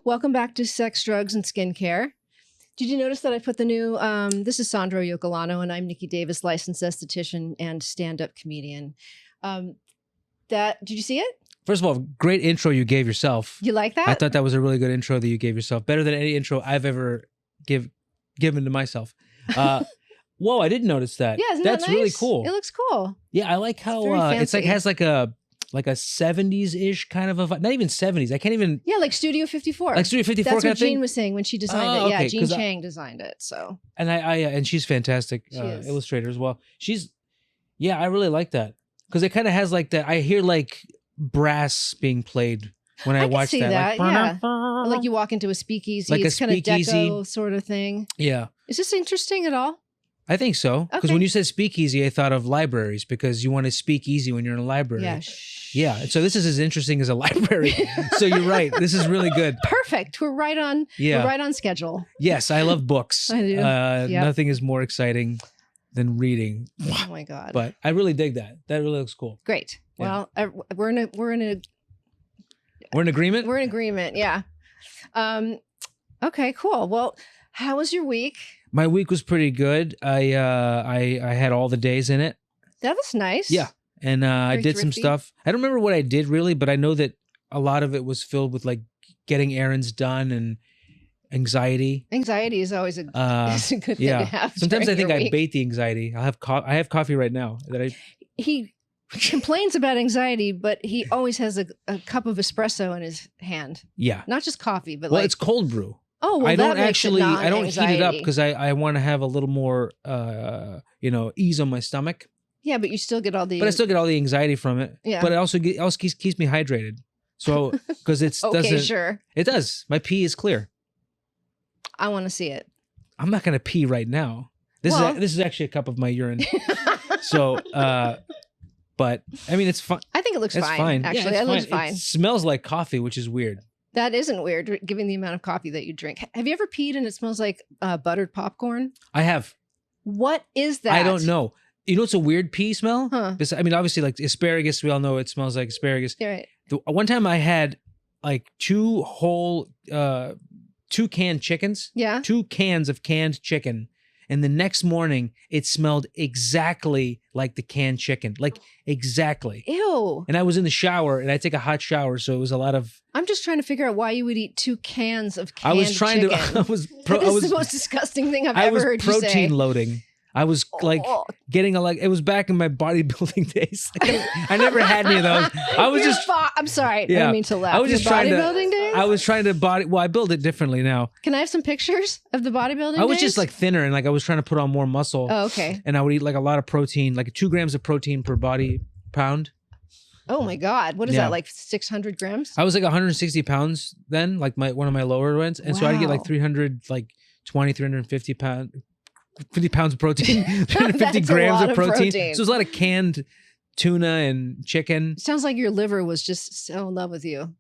Welcome back to Sex, Drugs, and Skincare. Did you notice that I put the new, this is Sandro Yocolano, and I'm Nikki Davis, licensed esthetician and stand-up comedian. Did you see it? First of all, great intro you gave yourself. You like that? I thought that was a really good intro that you gave yourself. Better than any intro I've ever given to myself. Whoa, I didn't notice that. Yeah, isn't That's that nice? really cool. It looks cool. Yeah, I like how it's like has like a 70s-ish kind of a vibe. Not even 70s. I can't even. Yeah, like Studio 54. Like Studio 54 That's kind what of thing? Jean was saying when she designed it. Yeah, okay, Jean Chang designed it. So. And and she's fantastic She is. illustrator as well. I really like that because it kind of has like that. I hear like brass being played when I watch see that. Yeah. Or like you walk into a speakeasy. Like it's a kind of speakeasy. deco sort of thing. Yeah. Is this interesting at all? I think so. Because when you said speakeasy, I thought of libraries because you want to speak easy when you're in a library. Yeah. Yeah. So this is as interesting as a library. So you're right. This is really good. Perfect. We're right on. Yeah. We're right on schedule. Yes, I love books. I do. Yep. Nothing is more exciting than reading. Oh my God. But I really dig that. That really looks cool. Great. Yeah. Well, we're in agreement. We're in agreement. Yeah. Okay, cool. Well, how was your week? My week was pretty good. I had all the days in it. That was nice. Yeah. And I did some thrifty. stuff. I don't remember what I did really, but I know that a lot of it was filled with like getting errands done and anxiety. Anxiety is always a good thing to have. Sometimes I think during I your week. bait the anxiety. I have coffee right now that He complains about anxiety, but he always has a cup of espresso in his hand. Yeah. Not just coffee, but it's cold brew. Oh, well, I don't that makes it I don't heat it up non-anxiety. because I want to have a little more ease on my stomach. Yeah, but you still get all the. But I still get all the anxiety from it. Yeah. But it also keeps me hydrated. So because it okay, doesn't. sure. It does. My pee is clear. I want to see it. I'm not gonna pee right now. This is actually a cup of my urine. So, but I mean, it's fine. I think it looks It's fine. fine. Actually, Yeah, it looks fine. It smells like coffee, which is weird. That isn't weird, given the amount of coffee that you drink. Have you ever peed and it smells like buttered popcorn? I have. What is that? I don't know. You know, it's a weird pee smell. Huh. I mean, obviously, like asparagus, we all know it smells like asparagus. You're right. One time I had like two canned chickens. Yeah. 2 cans of canned chicken. And the next morning, it smelled exactly like the canned chicken. Like, exactly. Ew. And I was in the shower, and I take a hot shower, so it was a lot of... I'm just trying to figure out why you would eat 2 cans of canned I was trying chicken. to... This is the most disgusting thing I've ever heard you say. I was protein loading. I was like getting it was back in my bodybuilding days. I never had any of those. I was I'm sorry. Yeah. I didn't mean to laugh. I was just Your trying to... bodybuilding days? I was trying to I build it differently now. Can I have some pictures of the bodybuilding I was days? just like thinner and like I was trying to put on more muscle. Oh, okay. And I would eat like a lot of protein, like 2 grams of protein per body pound. Oh my God. What is that, like 600 grams? I was like 160 pounds then, like one of my lower ones. And so I'd get like 350 pounds of protein, 350 grams of protein. So it was a lot of canned tuna and chicken. Sounds like your liver was just so in love with you.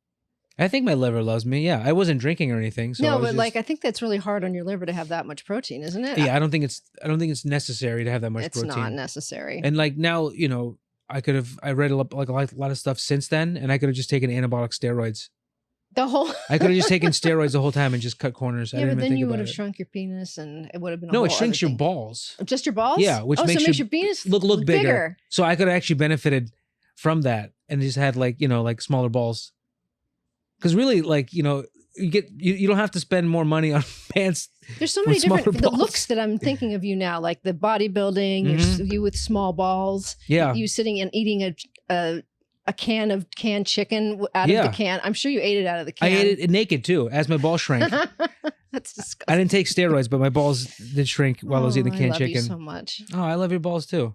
I think my liver loves me. Yeah. I wasn't drinking or anything. So no, but like, I think that's really hard on your liver to have that much protein, isn't it? Yeah. I don't think it's necessary to have that much protein. It's not necessary. And like now, you know, I read a lot of stuff since then, and I could have just taken anabolic steroids. I could have just taken steroids the whole time and just cut corners. Yeah, but then you would have shrunk your penis, and it would have been. No, it shrinks your balls. Just your balls? Yeah, which makes your penis look bigger. So I could have actually benefited from that, and just had like smaller balls. Because really, like you don't have to spend more money on pants. There's so many different balls. looks that I'm thinking of you now, like the bodybuilding, you with small balls. Yeah, you sitting and eating a can of canned chicken out of the can. I'm sure you ate it out of the can. I ate it naked too, as my balls shrank. That's disgusting. I didn't take steroids, but my balls did shrink while I was eating the canned chicken. I love you so much. Oh, I love your balls too.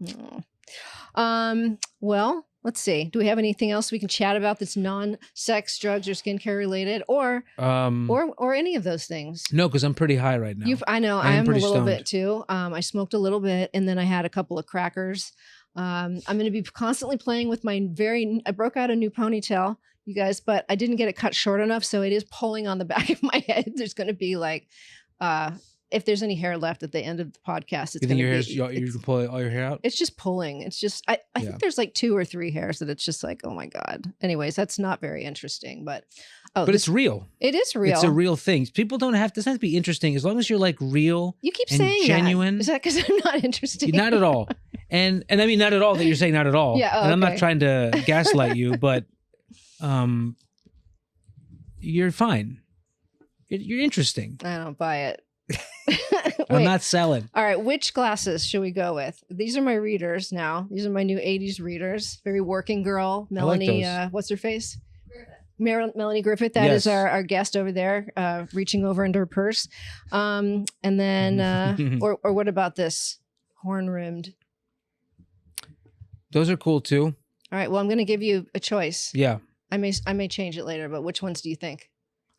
Well, let's see. Do we have anything else we can chat about that's non-sex, drugs, or skincare related, or any of those things? No, because I'm pretty high right now. I know. I am a little stoned. bit too. I smoked a little bit, and then I had a couple of crackers. I'm going to be constantly playing with I broke out a new ponytail, you guys, but I didn't get it cut short enough. So it is pulling on the back of my head. There's going to be like, if there's any hair left at the end of the podcast, it's You think going to your be... hair's, you can pull all your hair out? It's just pulling. It's just, I think there's like 2 or 3 hairs that it's just like, oh my God. Anyways, that's not very interesting, but. But it's real. It is real. It's a real thing. People don't have, doesn't have to be interesting. As long as you're like real. You keep and saying genuine. That. Is that because I'm not interesting? Not at all. And I mean, not at all that you're saying not at all. Yeah. And I'm not trying to gaslight you, but you're fine. You're interesting. I don't buy it. I'm not selling. All right, which glasses should we go with? These are my readers now. These are my new 80s readers. Very working girl. Melanie, what's her face? Melanie Griffith. That is our guest over there, reaching over into her purse. And then, or what about this? Horn-rimmed. Those are cool too. All right, well, I'm going to give you a choice. Yeah. I may change it later, but which ones do you think?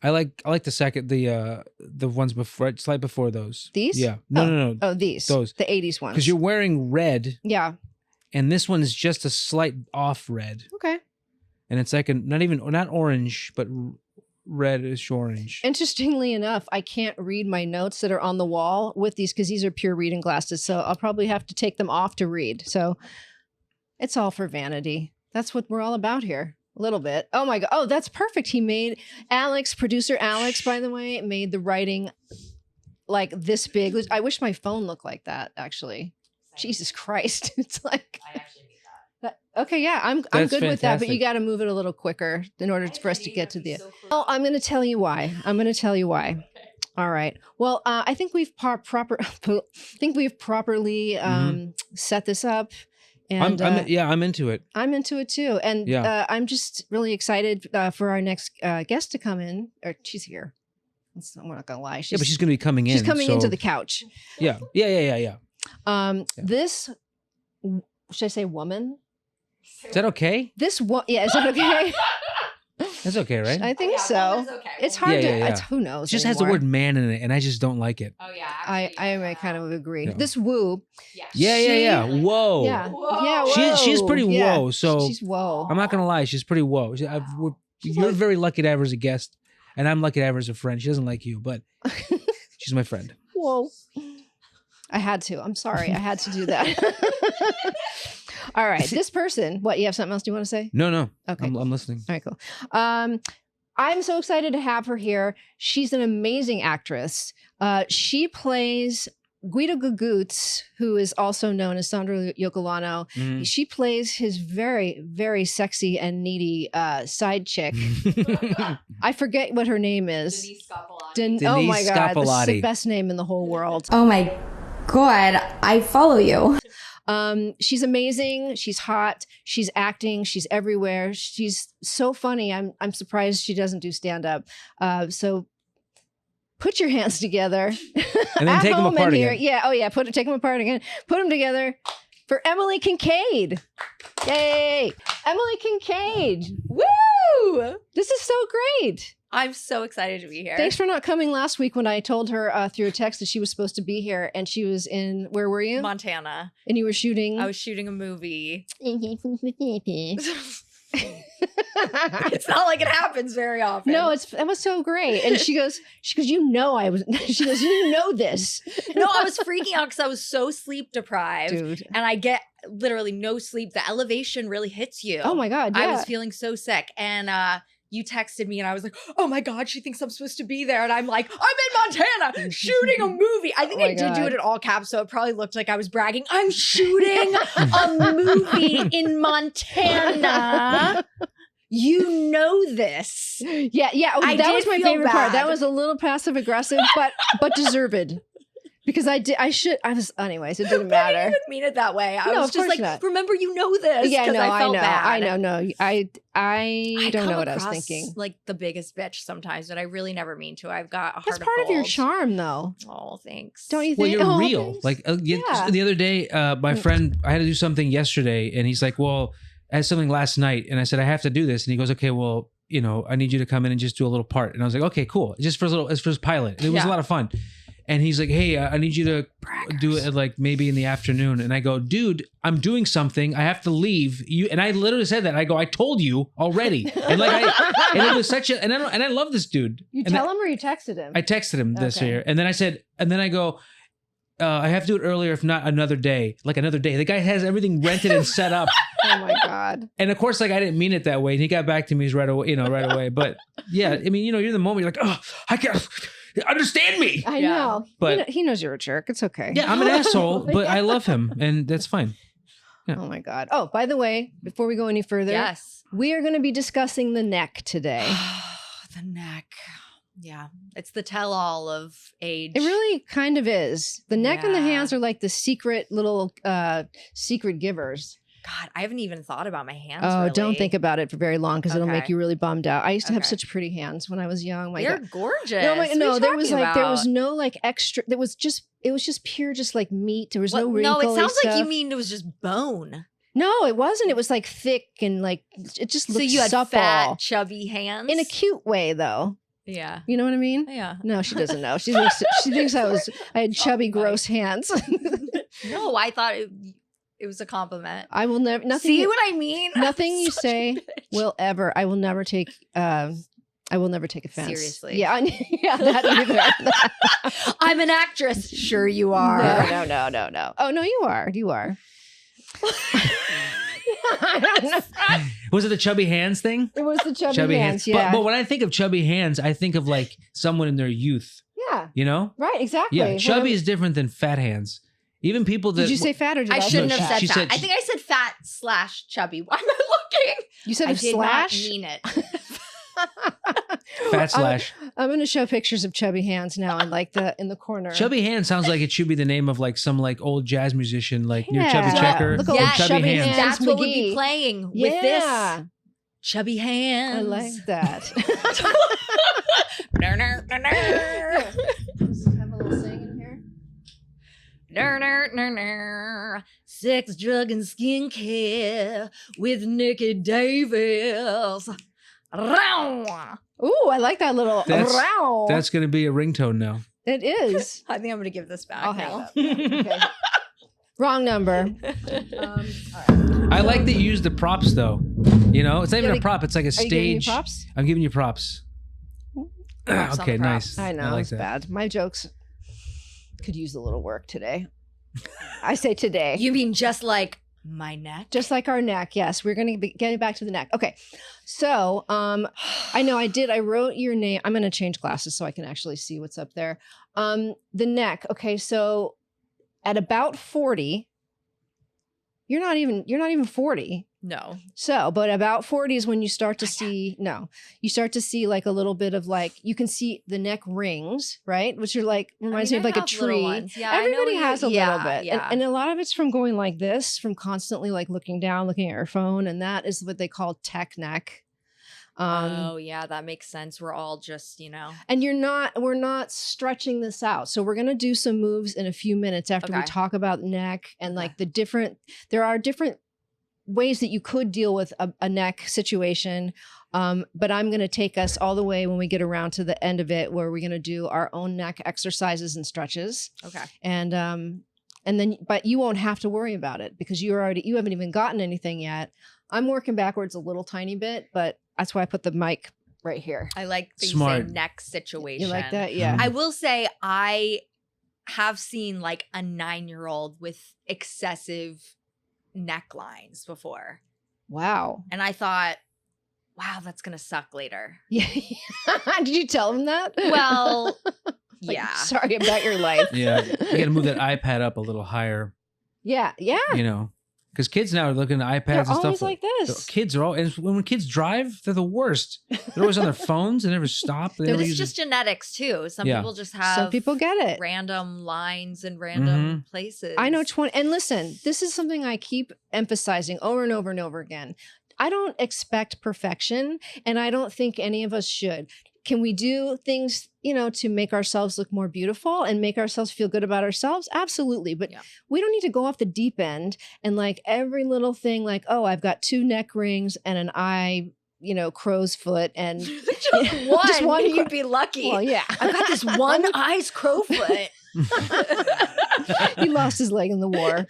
I like the second, the ones before, slight before those. These? Yeah. No. Oh, these. Those. The 80s ones. Because you're wearing red. Yeah. And this one is just a slight off red. Okay. And it's like not orange, but reddish orange. Interestingly enough, I can't read my notes that are on the wall with these because these are pure reading glasses. So I'll probably have to take them off to read. So it's all for vanity. That's what we're all about here. A little bit. Oh my God. Oh, that's perfect. He made producer Alex, by the way, made the writing like this big. I wish my phone looked like that, actually. Jesus Christ. It's like. I actually need that. Okay, yeah, I'm good fantastic. with that, but you got to move it a little quicker in order for us to get to the. So well, I'm going to tell you why. Okay. All right. Well, I think we've properly set this up. And, I'm into it. I'm into it too. And I'm just really excited for our next guest to come in. Or she's here. I'm not going to lie. But she's going to be coming in. She's coming into the couch. Yeah. This, should I say woman? Is that okay? Is that okay? That's okay, right? I think so. Okay. It's hard to. Who knows? It just has the word "man" in it, and I just don't like it. Oh yeah, I kind of agree. No. This woo. Yeah. Whoa. Yeah. Whoa. She's pretty whoa. So she's whoa. I'm not gonna lie. She's pretty whoa. You're very lucky to have her as a guest, and I'm lucky to have her as a friend. She doesn't like you, but she's my friend. Whoa. I had to. I'm sorry. I had to do that. All right. This person, what, you have something else you want to say? No. Okay. I'm listening. All right, cool. I'm so excited to have her here. She's an amazing actress. She plays Guido Gaguzzi, who is also known as Sandro Yocolano. Mm. She plays his very, very sexy and needy side chick. I forget what her name is. Denise Scapolati. Oh my God. This is the best name in the whole world. Oh my God. I follow you. She's amazing. She's hot. She's acting. She's everywhere. She's so funny. I'm surprised she doesn't do stand up. So put your hands together. And then take them apart again. Yeah. Oh yeah. Take them apart again. Put them together for Emily Kincaid. Yay. Emily Kincaid. Woo! This is so great. I'm so excited to be here. Thanks for not coming last week when I told her through a text that she was supposed to be here, and she was in, where were you? Montana. And you were shooting? I was shooting a movie. It's not like it happens very often. No, it was so great. And she goes, you know this. No, I was freaking out because I was so sleep deprived. Dude. And I get literally no sleep. The elevation really hits you. Oh my God, yeah. I was feeling so sick. And you texted me and I was like, oh my God, she thinks I'm supposed to be there. And I'm like, I'm in Montana shooting a movie. I think I did do it in all caps, so it probably looked like I was bragging. I'm shooting a movie in Montana. You know this. Yeah. That was my favorite part. That was a little passive aggressive, but deserved. Because anyways, it didn't matter. I didn't even mean it that way. I was just like, not. Remember, you know this. Yeah, no, I felt bad. I know. No, I don't know what I was thinking. Like the biggest bitch sometimes, but I really never mean to. I've got a heart of gold. That's part of your charm, though. Oh, thanks. Don't you think? Well, you're real. Thanks. Like the other day, my friend, I had to do something yesterday, and he's like, well, I had something last night, and I said, I have to do this. And he goes, okay, well, I need you to come in and just do a little part. And I was like, okay, cool. Just for his pilot. And it was a lot of fun. And he's like, hey, I need you to do it like maybe in the afternoon. And I go, dude, I'm doing something. I have to leave. And I literally said that. I go, I told you already. And it was such a, and I love this dude. You tell him or you texted him? I texted him this year. And then I go, I have to do it earlier, if not another day. Like another day. The guy has everything rented and set up. Oh my God. And of course, like I didn't mean it that way. And he got back to me right away. But yeah, I mean, you're in the moment, you're like, oh, I can't understand me. I know. But he knows you're a jerk. It's okay. Yeah, I'm an asshole, but I love him. And that's fine. Yeah. Oh my God. Oh, by the way, before we go any further, yes, we are going to be discussing the neck today. The neck. Yeah. It's the tell-all of age. It really kind of is. The neck and the hands are like the secret little secret givers. God, I haven't even thought about my hands. Oh, really. Don't think about it for very long because it'll make you really bummed out. I used to have such pretty hands when I was young. They're gorgeous. No, there was no like extra. It was just pure, just like meat. There was no wrinkly No, it sounds stuff. like you mean it was just bone. No, it wasn't. It was like thick and like it just looked so you had supple. fat, chubby hands In a cute way, though. Yeah. You know what I mean? Yeah. No, she doesn't know. She thinks I had chubby, gross hands. No, I thought it was a compliment. I will never. Nothing. See what I mean? Nothing you say will ever. I will never take. I will never take offense. Seriously. Yeah. Yeah. That either. I'm an actress. Sure, you are. No. Oh no, you are. You are. Was it the chubby hands thing? It was the chubby hands. Yeah. But when I think of chubby hands, I think of like someone in their youth. Yeah. You know? Right. Exactly. Yeah. Chubby is different than fat hands. Even people that. Did you say fat or did I shouldn't have said she fat. said I think I said fat / chubby. Why am I looking? You said I a did slash? not mean it. Fat slash. I'm going to show pictures of chubby hands now in the corner. Chubby hands sounds like it should be the name of like some like old jazz musician, like near Yeah. Chubby Checker. Look or at Chubby Hands. That's what would McGee. be playing with this chubby hands. I like that. Just have a little sing in here. Sex, drug, and skincare with Nikki Davis. Ooh, I like that little row. That's going to be a ringtone now. It is. I think I'm going to give this back I'll now. have that. Okay. Wrong number. I like that you use the props though. You know, it's not even a prop. It's like a Are you giving me stage. props? I'm giving you props. Props on Okay, the props. nice. I know, I like it's that. bad. My jokes could use a little work today. I say today. You mean just like my neck? Just like our neck, yes. We're going to be getting back to the neck. Okay. So, I know I wrote your name. I'm going to change glasses so I can actually see what's up there. The neck. Okay. So at about 40, you're not even 40. No. So, but about 40 is when you start to see, you start to see like a little bit of like, you can see the neck rings, right? Which are like, reminds me of like a tree. Yeah, everybody has a little bit. Yeah. And a lot of it's from going like this, from constantly like looking down, looking at your phone. And that is what they call tech neck. Oh yeah, that makes sense. We're all just, And we're not stretching this out. So we're going to do some moves in a few minutes after we talk about neck and like there are different ways that you could deal with a neck situation. But I'm going to take us all the way when we get around to the end of it, where we're going to do our own neck exercises and stretches. Okay. And then, but you won't have to worry about it because you haven't even gotten anything yet. I'm working backwards a little tiny bit, but that's why I put the mic right here. I like the Smart. neck situation. You like that? Yeah. I will say I have seen like a 9-year-old with excessive necklines before. Wow. And I thought, wow, that's going to suck later. Yeah. Did you tell him that? Well, Like, yeah. sorry about your life. Yeah, you got to move that iPad up a little higher. Yeah. Yeah. You know, because kids now are looking at iPads They're and stuff. always like this. Kids are all, and when kids drive, they're the worst. They're always on their phones. They never stop. They never It's use just genetics too. Some Yeah. people just have Some people get it. random lines in random places. I know 20. And listen, this is something I keep emphasizing over and over and over again. I don't expect perfection, and I don't think any of us should. Can we do things, to make ourselves look more beautiful and make ourselves feel good about ourselves? Absolutely. But we don't need to go off the deep end and like every little thing like, oh, I've got 2 neck rings and an eye, crow's foot and just one. You'd be lucky. Well, yeah. I've got this one eye's crow foot. He lost his leg in the war.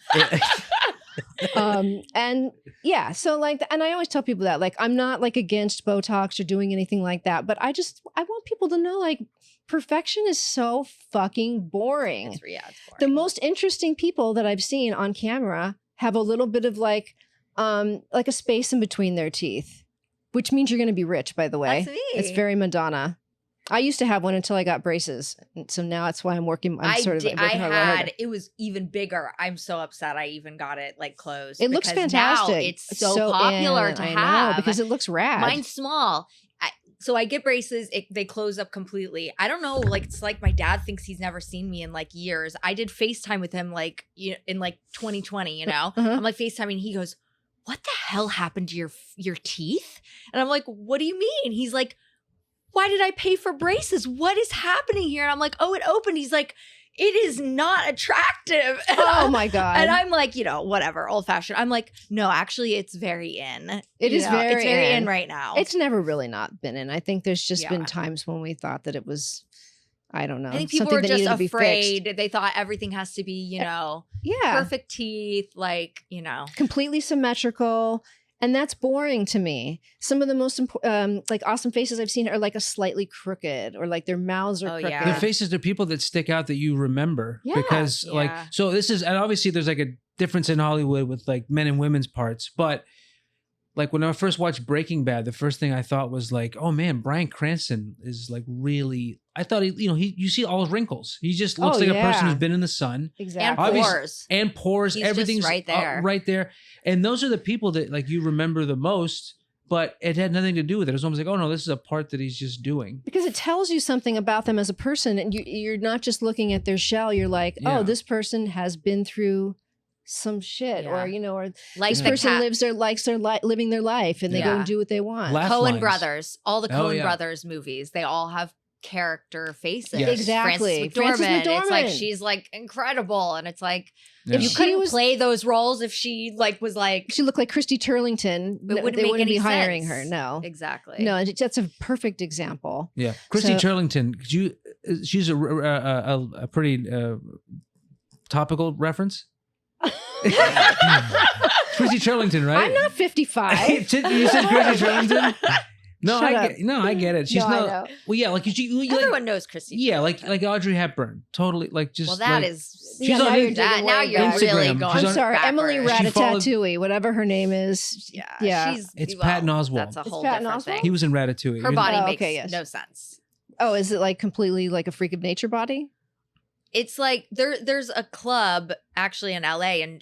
And yeah, so like, and I always tell people that, like, I'm not like against Botox or doing anything like that, but I want people to know, like, perfection is so fucking boring. It's boring. The most interesting people that I've seen on camera have a little bit of like a space in between their teeth, which means you're going to be rich, by the way. That's me. It's very Madonna. I used to have one until I got braces. So now that's why I'm working. It was even bigger. I'm so upset I even got it like closed. It looks fantastic. Now it's so popular to have. Because it looks rad. Mine's small. So I get braces. They close up completely. I don't know. Like, it's like my dad thinks he's never seen me in like years. I did FaceTime with him like in like 2020, you know? I'm like FaceTiming. He goes, "What the hell happened to your teeth?" And I'm like, "What do you mean?" He's like, "Why did I pay for braces? What is happening here?" And I'm like, "Oh, it opened." He's like, "It is not attractive." Oh my God. And I'm like, whatever, old fashioned. I'm like, no, actually it's very in. It's very in right now. It's never really not been in. I think there's just been times when we thought that it was, I don't know. I think people were just afraid. They thought everything has to be, perfect teeth, like, completely symmetrical. And that's boring to me. Some of the most like awesome faces I've seen are like a slightly crooked, or like their mouths are crooked. Yeah. The faces are people that stick out that you remember. Yeah. Because like, so this is, and obviously there's like a difference in Hollywood with like men and women's parts. But like when I first watched Breaking Bad, the first thing I thought was like, oh man, Bryan Cranston is like really, I thought you see all his wrinkles. He just looks like a person who's been in the sun. Exactly. And pores. He's Everything's just right there. Right there. And those are the people that like you remember the most, but it had nothing to do with it. It was almost like, oh no, this is a part that he's just doing. Because it tells you something about them as a person. And you're not just looking at their shell. You're like, oh, this person has been through some shit, or like this person living their life, and they go and do what they want. Coen brothers, all the Coen brothers movies, they all have character faces. Yes. Exactly. Frances McDormand. It's like she's like incredible, and it's like if you couldn't play those roles, if she like was like she looked like Christy Turlington, they wouldn't be hiring her. No, exactly. No, that's a perfect example. Yeah, Christy Turlington. She's a pretty topical reference. Christy Turlington, right? I'm not 55. You said Christy Turlington? No, I get it. She's well, yeah, like everyone knows Christy. Yeah, like Audrey Hepburn, totally. Like just. Well, that like, is. She's on now you're really going. I'm sorry, backwards. Emily Ratatouille, whatever her name is. Yeah. It's Patton Oswalt. That's a whole different thing. He was in Ratatouille. Her body makes no sense. Oh, is it like completely like a freak of nature body? It's like there's a club actually in LA, and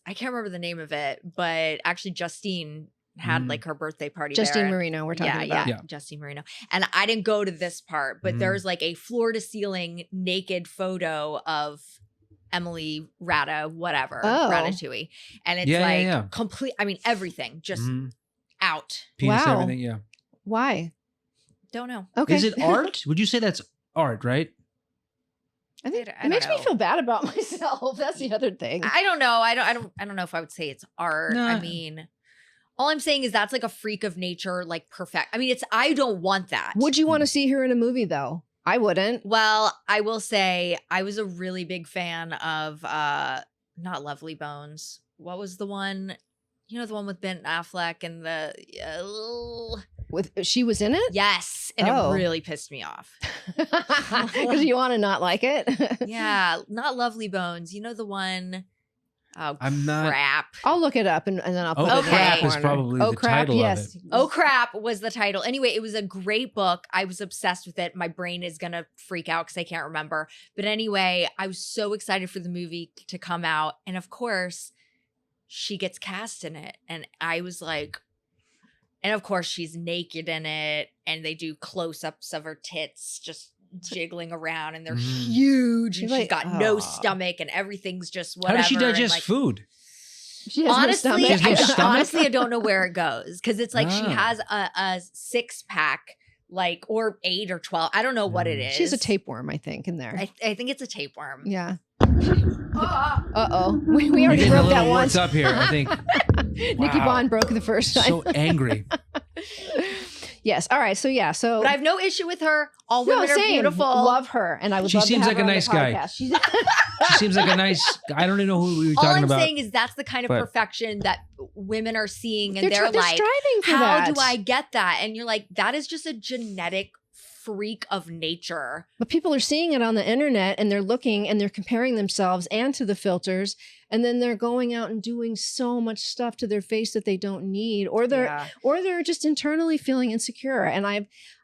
I can't remember the name of it, but actually Justine had like her birthday party Justine there. Marino, we're talking about. Yeah, Justine Marino. And I didn't go to this part, but there's like a floor to ceiling naked photo of Emily Ratatouille. And it's complete, I mean, everything just out. Penis, everything, yeah. Why? Don't know. Okay. Is it art? Would you say that's art, right? I think it makes me feel bad about myself. That's the other thing. I don't know. I don't know if I would say it's art. No. I mean, all I'm saying is that's like a freak of nature, like perfect. I mean, I don't want that. Would you want to see her in a movie though? I wouldn't. Well, I will say I was a really big fan of not Lovely Bones. What was the one? You know, the one with Ben Affleck and the she was in it? Yes. And it really pissed me off. Because you want to not like it? Yeah. Not Lovely Bones. You know the one? Oh, I'm not. Crap. I'll look it up and then I'll put it in crap the is probably the crap, title yes. of it. Oh Crap was the title. Anyway, it was a great book. I was obsessed with it. My brain is going to freak out because I can't remember. But anyway, I was so excited for the movie to come out. And of course, she gets cast in it. And I was like, and of course she's naked in it. And they do close-ups of her tits just jiggling around. And they're huge. And she's got no stomach. And everything's just whatever. How does she digest food? She has honestly, I don't know where it goes. Because it's like she has a 6-pack. Like, or 8 or 12. I don't know what it is. She's a tapeworm, I think, in there. I think it's a tapeworm. Yeah. Uh-oh. We already broke that once. Up here, I think. Nikki Bond broke the first time. So angry. Yes. All right. So yeah. So But I have no issue with her. All women are same. beautiful. Love her, and I would. She love to seems have like her a on the nice guy. podcast. She's She seems like a nice. I don't even know who we were All talking I'm about. saying is that's the kind of perfection that women are seeing, and they're they're like, striving for "How that. do I get that?" And you're like, "That is just a genetic freak of nature." But people are seeing it on the internet, and they're looking and they're comparing themselves and to the filters, and then they're going out and doing so much stuff to their face that they don't need, or they're just internally feeling insecure. And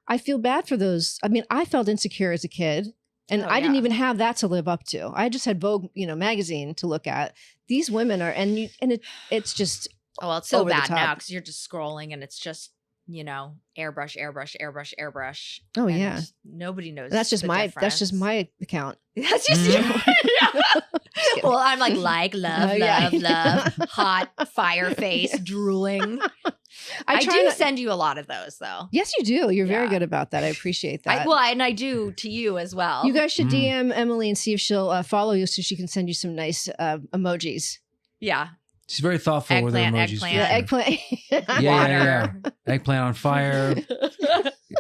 I feel bad for those. I mean, I felt insecure as a kid. And I didn't even have that to live up to. I just had Vogue, magazine to look at. These women are, it's just well, it's so over the bad now top. because you're just scrolling and it's just airbrush. Oh and yeah, nobody knows. that's just the my difference. account. That's just you. Yeah. Well, I'm like love, hot fire face, drooling. I do send you a lot of those though. Yes, you do. You're very good about that. I appreciate that. And I do to you as well. You guys should DM Emily and see if she'll follow you so she can send you some nice emojis. Yeah. She's very thoughtful with her emojis. Eggplant. Yeah. Eggplant on fire.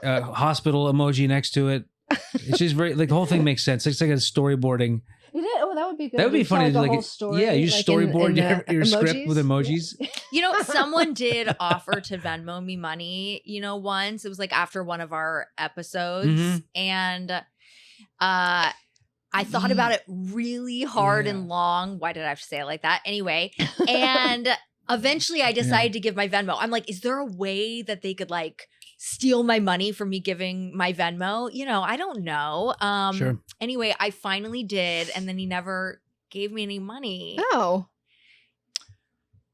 Hospital emoji next to it. It's just very the whole thing makes sense. It's like a storyboarding. You did? Oh, that would be good. That would be funny. Tell Like whole story, you storyboard your script with emojis. Someone did offer to Venmo me money, once. It was like after one of our episodes. And I thought about it really hard and long. Why did I have to say it like that? Anyway. And eventually I decided to give my Venmo. I'm like, is there a way that they could steal my money from me giving my Venmo? I don't know. Sure. Anyway, I finally did. And then he never gave me any money. Oh.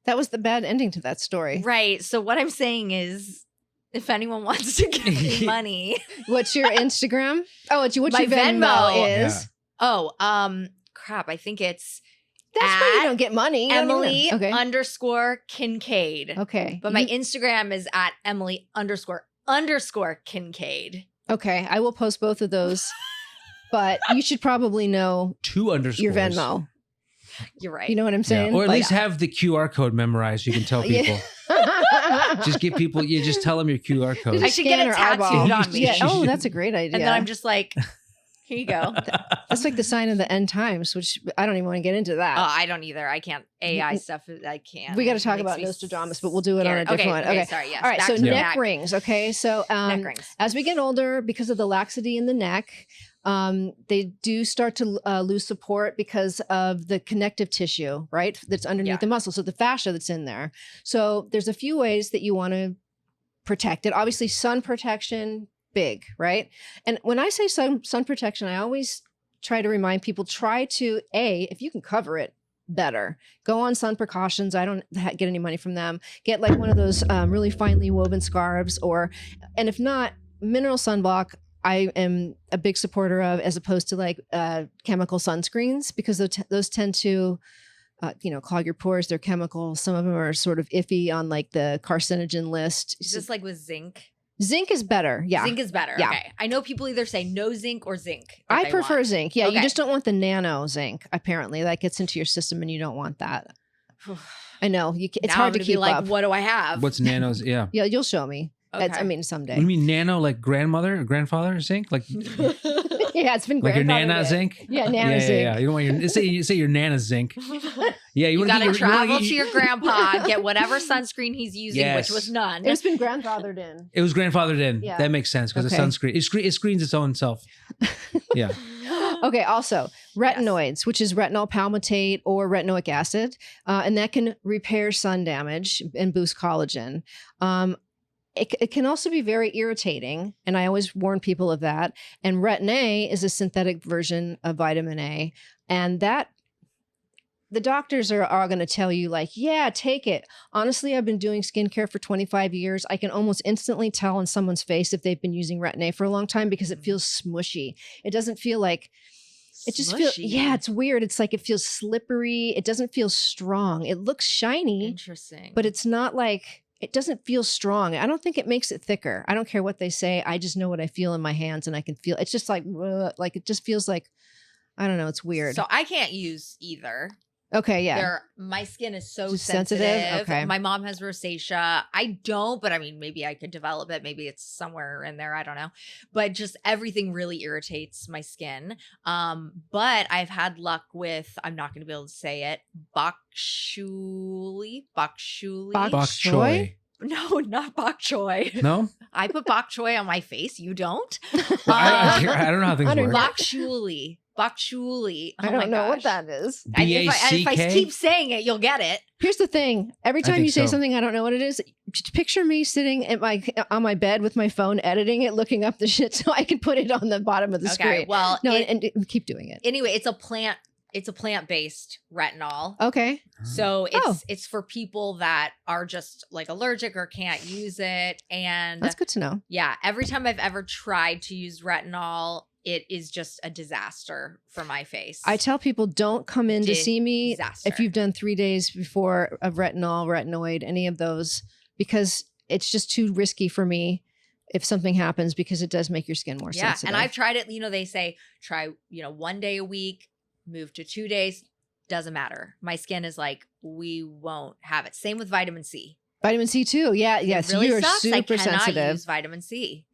That was the bad ending to that story. Right. So what I'm saying is, if anyone wants to give me money. What's your Instagram? Oh, what's your my Venmo is? Yeah. Oh, crap. I think it's that's why you don't get money. Emily _ Kincaid. Okay. But my Instagram is at Emily _ Kincaid. Okay. I will post both of those. But you should probably know 2 underscores. Your Venmo. You're right. You know what I'm saying? Yeah. Or at least have the QR code memorized. You can tell people. Just give people. You just tell them your QR code. I should get it tattooed on me. Yeah. Oh, that's a great idea. And then I'm just like, here you go. That's like the sign of the end times, which I don't even want to get into that. Oh, I don't either. I can't. AI stuff, I can't. We got to talk about Nostradamus, but we'll do it on a different one. Okay. Sorry. Yes. All right. So neck rings. Okay. So neck rings. As we get older, because of the laxity in the neck, they do start to lose support because of the connective tissue, right? That's underneath the muscle. So the fascia that's in there. So there's a few ways that you want to protect it. Obviously, sun protection, big, right? And when I say sun protection, I always try to remind people, try to, if you can cover it, better. Go on Sun Precautions. I don't get any money from them. Get like one of those really finely woven scarves, and if not, mineral sunblock. I am a big supporter of, as opposed to like chemical sunscreens, because those tend to, clog your pores. They're chemical. Some of them are sort of iffy on like the carcinogen list. Is this like with zinc? Zinc is better. Yeah. Zinc is better. Yeah. Okay. I know people either say no zinc or zinc. I prefer zinc. Yeah. Okay. You just don't want the nano zinc. Apparently that gets into your system and you don't want that. I know. It's hard to keep up. What do I have? What's nanos? Yeah. Yeah. You'll show me. Okay. Someday. You mean nano like grandmother or grandfather zinc? Like yeah, it's been like your nana zinc. Yeah, nana zinc. Yeah. You don't want your say your nana zinc. Yeah, you got to travel to your grandpa, get whatever sunscreen he's using, which was none. It's been grandfathered in. It was grandfathered in. Yeah. That makes sense because the sunscreen it screens its own self. Yeah. Okay. Also, retinoids, which is retinol palmitate or retinoic acid, and that can repair sun damage and boost collagen. It can also be very irritating, and I always warn people of that. And Retin A is a synthetic version of vitamin A, and that the doctors are going to tell you like, yeah, take it. Honestly, I've been doing skincare for 25 years. I can almost instantly tell on someone's face if they've been using Retin A for a long time because it feels smushy. It doesn't feel like it just feels, it's weird. It's like it feels slippery. It doesn't feel strong. It looks shiny. Interesting. But it's not like, it doesn't feel strong. I don't think it makes it thicker. I don't care what they say. I just know what I feel in my hands and I can feel, it's just like it just feels like, I don't know. It's weird. So I can't use either. Okay, yeah. My skin is so Just sensitive. Okay. My mom has rosacea. I don't, but I mean, maybe I could develop it. Maybe it's somewhere in there. I don't know. But just everything really irritates my skin. But I've had luck with, I'm not going to be able to say it, bok choy. Bok choy. No, not bok choy. No? I put bok choy on my face. You don't? I don't know how things work. Bok choy. Bok choy. I don't know what that is. If I keep saying it, you'll get it. Here's the thing. Every time you say something, I don't know what it is. Just picture me sitting at on my bed with my phone, editing it, looking up the shit so I can put it on the bottom of the screen. Well, no, and keep doing it. Anyway, it's a plant-based retinol. Okay. So it's for people that are just like allergic or can't use it. And that's good to know. Yeah. Every time I've ever tried to use retinol, it is just a disaster for my face. I tell people don't come in to see me if you've done 3 days before of retinol, retinoid, any of those, because it's just too risky for me if something happens, because it does make your skin more sensitive. And I've tried it. They say try, 1 day a week, move to 2 days. Doesn't matter. My skin is like, we won't have it. Same with vitamin C. Vitamin C too. Yeah. Yes. Really you are sucks. super I cannot sensitive. use vitamin C.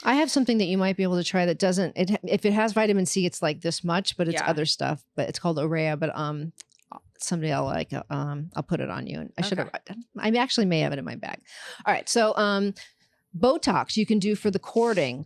I have something that you might be able to try that doesn't. If it has vitamin C, it's like this much, but it's other stuff. But it's called Urea. But someday I'll I'll put it on you. And I should have. I actually may have it in my bag. All right. So Botox you can do for the cording,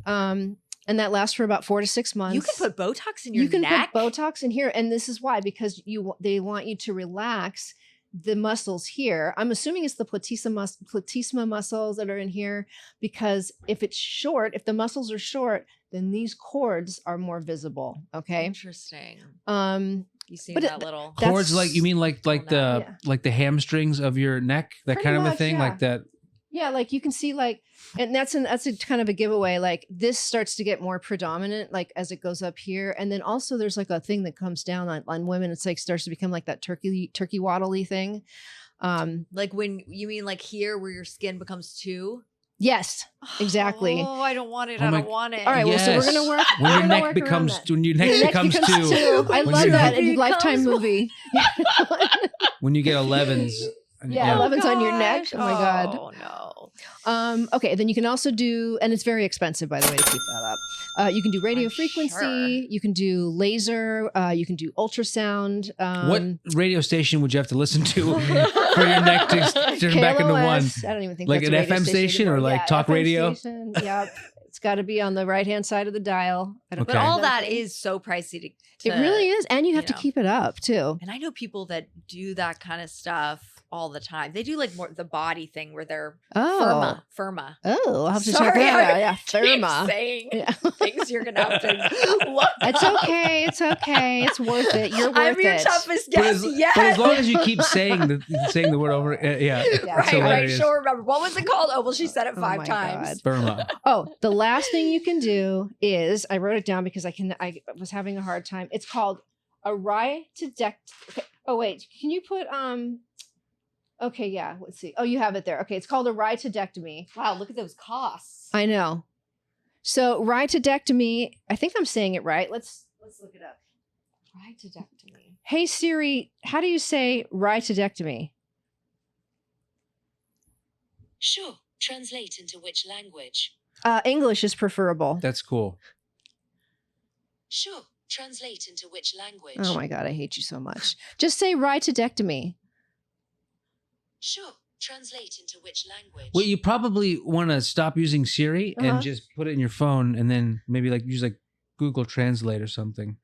and that lasts for about 4 to 6 months. You can put Botox in your neck. You can put Botox in here, and this is why, because they want you to relax the muscles here. I'm assuming it's the platysma muscles that are in here, because if it's short, if the muscles are short, then these cords are more visible. Okay. Interesting. You see little cords, like you mean like the hamstrings of your neck, that pretty kind of much, a thing, like that. Yeah, like you can see, like, and that's a kind of a giveaway. Like this starts to get more predominant, like as it goes up here, and then also there's like a thing that comes down on women. It's like starts to become like that turkey waddly thing. Like when you mean like here where your skin becomes two. Yes, exactly. Oh, I don't want it. I don't want it. All right, well, so we're gonna work. When your neck becomes two. I love that Lifetime movie. When you get 11s. Yeah, 11's on your neck. Oh my God. Oh no. Okay, then you can also do, and it's very expensive, by the way, to keep that up. You can do radio frequency. Sure. You can do laser. You can do ultrasound. What radio station would you have to listen to for your neck to turn back into one? I don't even think like that's an FM station or like talk FM radio. Station. Yep. It's got to be on the right-hand side of the dial. But all that is so pricey to it really is, and you have to keep it up too. And I know people that do that kind of stuff all the time. They do like more the body thing where they're firma. Oh, I'll have to check that out. Yeah, firma. Saying things you're gonna have to look. It's okay. It's okay. It's worth it. You're worth it. I'm your toughest guest yet. But as long as you keep saying the word over, right. She'll remember. What was it called? Oh, well, she said it 5 times. Firma. Oh, the last thing you can do is, I wrote it down because I was having a hard time. It's called a ratatouille. Okay. Oh wait, can you put Okay, yeah. Let's see. Oh, you have it there. Okay, it's called a ratatouille. Wow, look at those costs. I know. So ratatouille. I think I'm saying it right. Let's look it up. Ratatouille. Hey Siri, how do you say ratatouille? Sure. Translate into which language? English is preferable. That's cool. Sure. Translate into which language? Oh my God, I hate you so much. Just say ratatouille. Sure. Translate into which language? Well, you probably want to stop using Siri and just put it in your phone, and then maybe like use like Google Translate or something.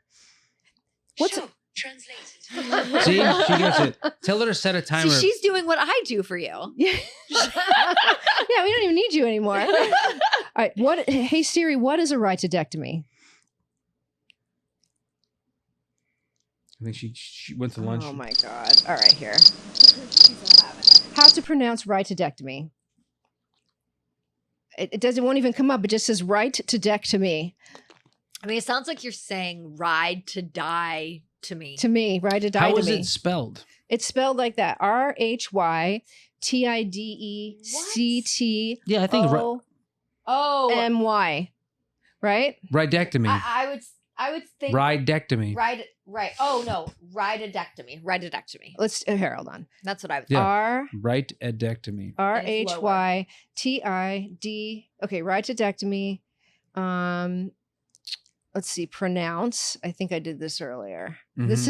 Sure. Translate into See, she gets it. Tell her to set a timer. See, she's doing what I do for you. Yeah, we don't even need you anymore. All right, hey Siri, what is a ratatouille? I think she went to lunch. Oh my God. All right, here. How to pronounce ratatouille? It won't even come up. It just says ratatouille. I mean, it sounds like you're saying ride to die to me. To me, ride to die to me. How is it spelled? It's spelled like that. RHYTIDECT. Yeah, I think OMY. Right? Ridectomy. I would. I would think Ridectomy. Right. Oh no, rhydectomy. Let's here, hold on. That's what I would. Yeah. R Rhytedectomy. RHYTID. Okay, rhytedectomy. Let's see. Pronounce. I think I did this earlier. This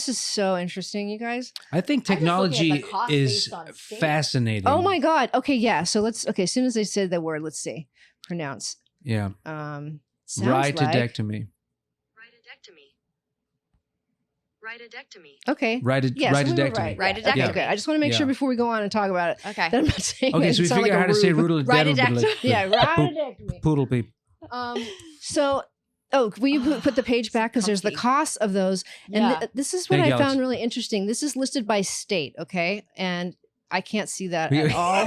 is so interesting, you guys. I think technology is fascinating. Oh my god. Okay, yeah. So let's. Okay, as soon as I said the word, let's see. Pronounce. Yeah. Rhytedectomy. Rhydectomy. Okay. Rhydectomy. Rhydectomy. Okay, good. I just want to make sure before we go on and talk about it. Okay. That I'm not saying. Okay, it so we sound figure out like how to say Rhydectomy. Yeah, rhydectomy. Poodle peep. So, will you put the page back because there's the cost of those, and Yeah. this is what Thank I you, found Alex. really interesting. This is listed by state, okay, and I can't see that at all.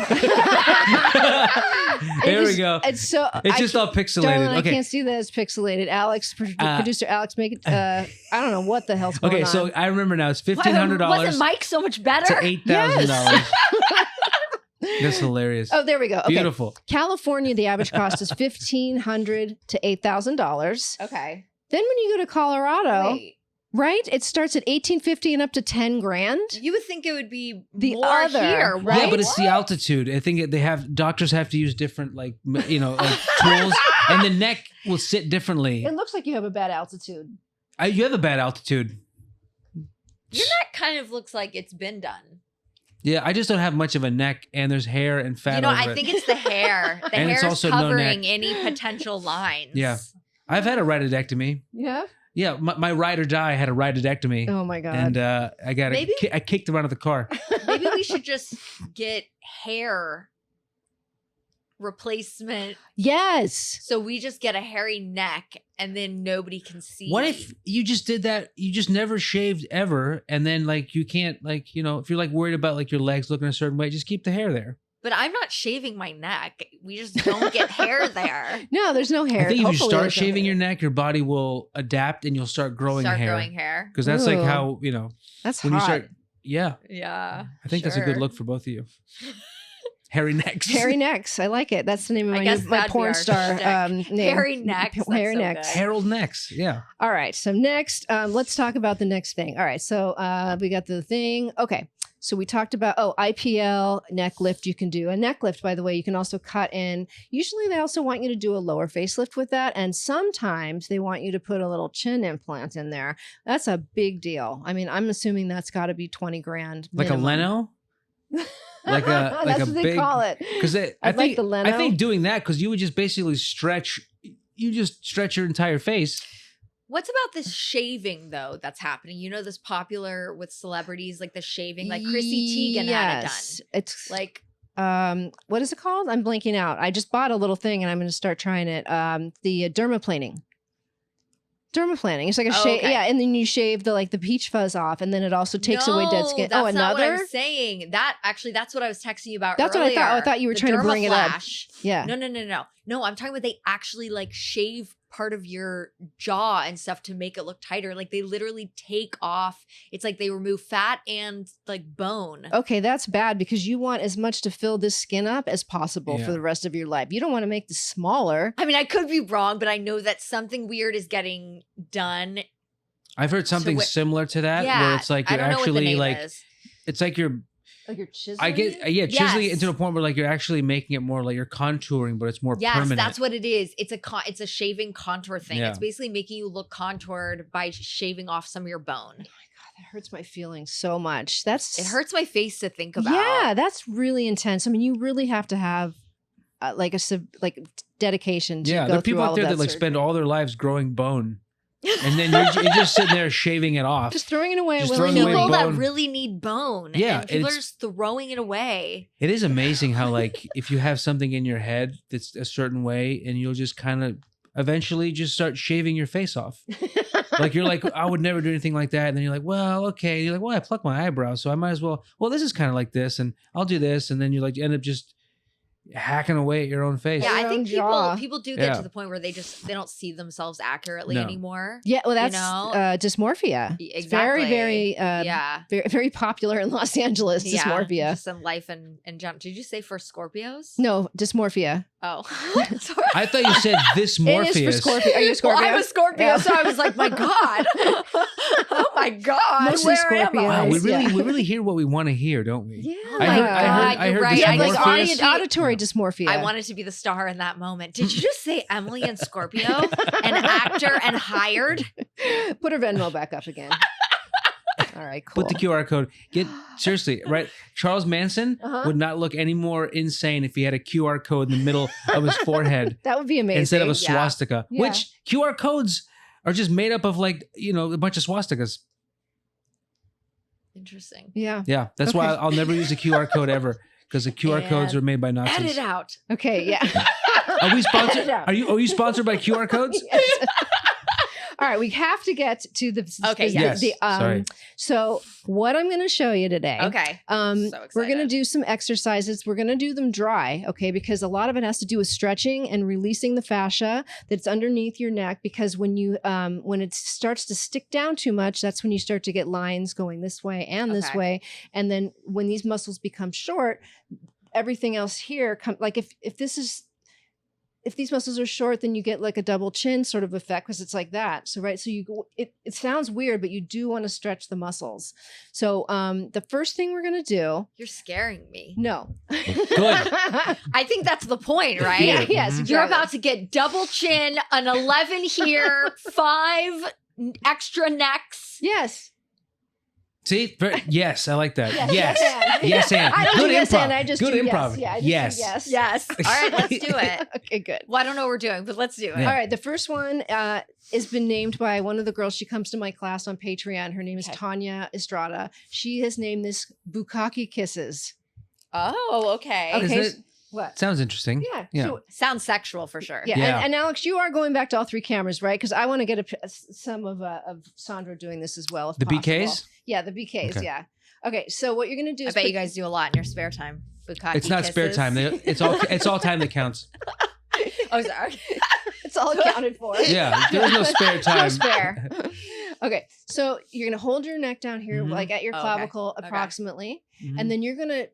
There we go. It's so It's just all pixelated. Darling, Okay. I can't see that it's pixelated. Alex, producer Alex, make it. I don't know what the hell's going on. Okay, so I remember now. It's $1,500 Wasn't Mike so much better? to $8,000. That's hilarious. Oh, there we go. Okay. Beautiful. California, the average cost is $1,500 to $8,000. Okay. Then when you go to Colorado, Wait. right, it starts at $1,850 and up to $10,000. You would think it would be The more other, here, right? right? Yeah, but it's the altitude. I think doctors have to use different like tools, and the neck will sit differently. It looks like you have a bad altitude. You have a bad altitude. Your neck kind of looks like it's been done. Yeah, I just don't have much of a neck, and there's hair and fat. I over think it. it's the hair. The And it's hair's also no covering neck. any potential lines. Yeah. I've had a rhydectomy. Yeah. Yeah, my ride or die had a rhydectomy. Oh my god. And I got I kicked him out of the car. Maybe we should just get hair replacement. Yes. So we just get a hairy neck and then nobody can see. What if you just did that? You just never shaved ever, and then like you can't if you're like worried about like your legs looking a certain way, just keep the hair there. But I'm not shaving my neck. We just don't get hair there. No, there's no hair. I think if you Hopefully start there's no shaving hair. your neck, your body will adapt and you'll start growing hair. Because that's like Ooh. how That's when hot. you start. Yeah, Yeah. I think that's a good sure. look for both of you. Hairy necks. Hairy necks. I like it. That's the name of I my, guess my that'd be porn our star shtick. name. Hairy necks. That's Hairy so necks. good. Harold necks. Yeah. All right. So next, let's talk about the next thing. All right. So we got the thing. Okay. So we talked about, IPL, neck lift you can do. A neck lift, by the way, you can also cut in. Usually they also want you to do a lower facelift with that. And sometimes they want you to put a little chin implant in there. That's a big deal. I mean, I'm assuming that's got to be 20 grand. Like a Leno? Like a That's a what they big, call it. Because I I'd like think the Leno. I think doing that because you would just basically stretch. You just stretch your entire face. What's about this shaving though that's happening? You know, this popular with celebrities, like the shaving, like Chrissy Teigen had it done. It's Like, what is it called? I'm blanking out. I just bought a little thing and I'm going to start trying it. The dermaplaning. Dermaplaning. It's like a shave. okay. Yeah. And then you shave the peach fuzz off and then it also takes away dead skin. That's Oh, not what I another? was saying. that's what I was texting you about That's earlier. what I thought. I thought you were The trying to bring it up. dermaflash. Yeah. No, I'm talking about they actually like shave part of your jaw and stuff to make it look tighter. Like they literally take off. It's like they remove fat and like bone. Okay, that's bad because you want as much to fill this skin up as possible Yeah. for the rest of your life. You don't want to make this smaller. I mean, I could be wrong, but I know that something weird is getting done. I've heard something what- similar to that yeah, where it's like I you're don't know what the actually name like is. it's like you're. Like your chisel. I get chiseling it Yes. to a point where like you're actually making it more like you're contouring, but it's more Yes, permanent. that's what it is. It's a shaving contour thing. Yeah. It's basically making you look contoured by shaving off some of your bone. That hurts my feelings so much. It It hurts my face to think about. Yeah, that's really intense. I mean, you really have to have dedication to Yeah, go there are through people all out there of that like surgery. spend all their lives growing bone, and then you're just sitting there shaving it off. just throwing it away. Just willy throwing nilly. away People that bone. really need bone. Yeah, And people are it's- just throwing it away. It is amazing how like if you have something in your head that's a certain way, and you'll just kind of eventually just start shaving your face off. Like you're like, I would never do anything like that. And then you're like, well, okay. And you're like, well, I pluck my eyebrow, so I might as well. Well, this is kind of like this, and I'll do this. And then you like end up just hacking away at your own face. Yeah, I Your think own jaw. people do get Yeah. to the point where they don't see themselves accurately No. anymore. Yeah, well, that's know? dysmorphia. It's very, Exactly. very, Yeah. very, very popular in Los Angeles. Dysmorphia. Just in life and general. Did you say for Scorpios? No, dysmorphia. Oh. I thought you said this Morpheus. It is for Scorpio. Are you a Scorpio? Well, I'm a Scorpio, Yeah. so I was like, my God. Oh my God. Mostly where am Scorpios. I? Wow, Yeah. we really hear what we want to hear, don't we? Yeah. Oh my God, I you're heard right. this You have I like Morpheus. auditory dysmorphia. I wanted to be the star in that moment. Did you just say Emily and Scorpio? An actor and hired? Put her Venmo back up again. All right, cool. Put the QR code. Seriously, right? Charles Manson would not look any more insane if he had a QR code in the middle of his forehead That would be amazing. instead of a Yeah. swastika. Yeah. Which QR codes are just made up of like, a bunch of swastikas. Interesting. Yeah. Yeah, that's why I'll never use a QR code ever because the QR codes are made by Nazis. Edit out. Okay. Yeah. Are we sponsored? Yeah. Are you sponsored by QR codes? Yes. All right, we have to get to the Okay, yes. Sorry. So what I'm going to show you today. Okay. So We're going to excited. do some exercises. We're going to do them dry, okay? Because a lot of it has to do with stretching and releasing the fascia that's underneath your neck. Because when it starts to stick down too much, that's when you start to get lines going this way and this Okay. way. And then when these muscles become short, everything else here like if these muscles are short, then you get like a double chin sort of effect because it's like that. So, right. So it sounds weird, but you do want to stretch the muscles. So the first thing we're going to do. You're scaring me. No. Good. I think that's the point, right? Yeah, yes. Mhm. Exactly. You're about to get double chin, an 11 here, 5 extra necks. Yes. See? Yes, I like that. Yes. Yes. and. Yes, and. I don't Good do yes improv. and. I just Good do improv. yes. Yeah. I just Yes. do yes. Yes. All right, let's do it. Okay, good. Well, I don't know what we're doing, but let's do it. Yeah. All right. The first one has been named by one of the girls. She comes to my class on Patreon. Her name is Okay. Tanya Estrada. She has named this Bukkake Kisses. Oh, okay. Okay. Isn't it- What? Sounds interesting. Yeah. Yeah. So, Sounds sexual for sure. yeah. Yeah. And Alex, you are going back to all 3 cameras, right? Because I want to get some of Sandra doing this as well. If The possible. BKs? Yeah, the BKs. Okay. Yeah. Okay. So what you're going to do I is bet put- you guys do a lot in your spare time. Bukkake It's not spare kisses. time. It's all time that counts. Oh, sorry. it's all accounted for. Yeah, there's no spare time. No spare. Okay. So you're going to hold your neck down here, Mhm. like at your Oh, okay. clavicle Okay. approximately. Mhm. And then you're going to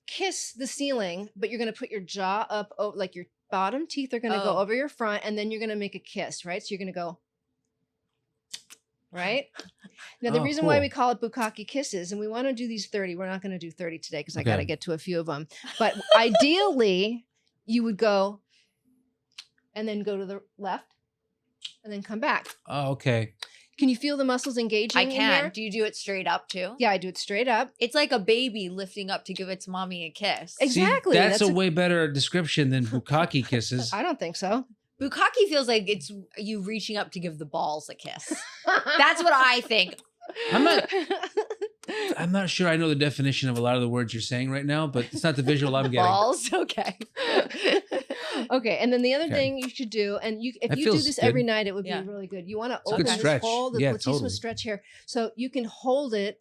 kiss the ceiling, but you're going to put your jaw up, like your bottom teeth are going to go Oh. over your front, and then you're going to make a kiss, right? So you're going to go, right? Now, the Oh, reason why cool. we call it Bukkake Kisses, and we want to do these 30, we're not going to do 30 today because I Okay. got to get to a few of them. But ideally, you would go and then go to the left and then come back. Oh, okay. Can you feel the muscles engaging? I in can. here? Do you do it straight up too? Yeah, I do it straight up. It's like a baby lifting up to give its mommy a kiss. Exactly. See, that's That's a a- way better description than bukkake kisses. I don't think so. Bukkake feels like it's you reaching up to give the balls a kiss. That's what I think. I'm not sure I know the definition of a lot of the words you're saying right now, but it's not the visual I'm getting. Balls? Okay. Okay, and then the other Okay. thing you should do, and if That you do feels this good. every night, it would Yeah. be really good. You want to a good open this stretch. hole. Yeah, Let's use totally. some stretch here, so you can hold it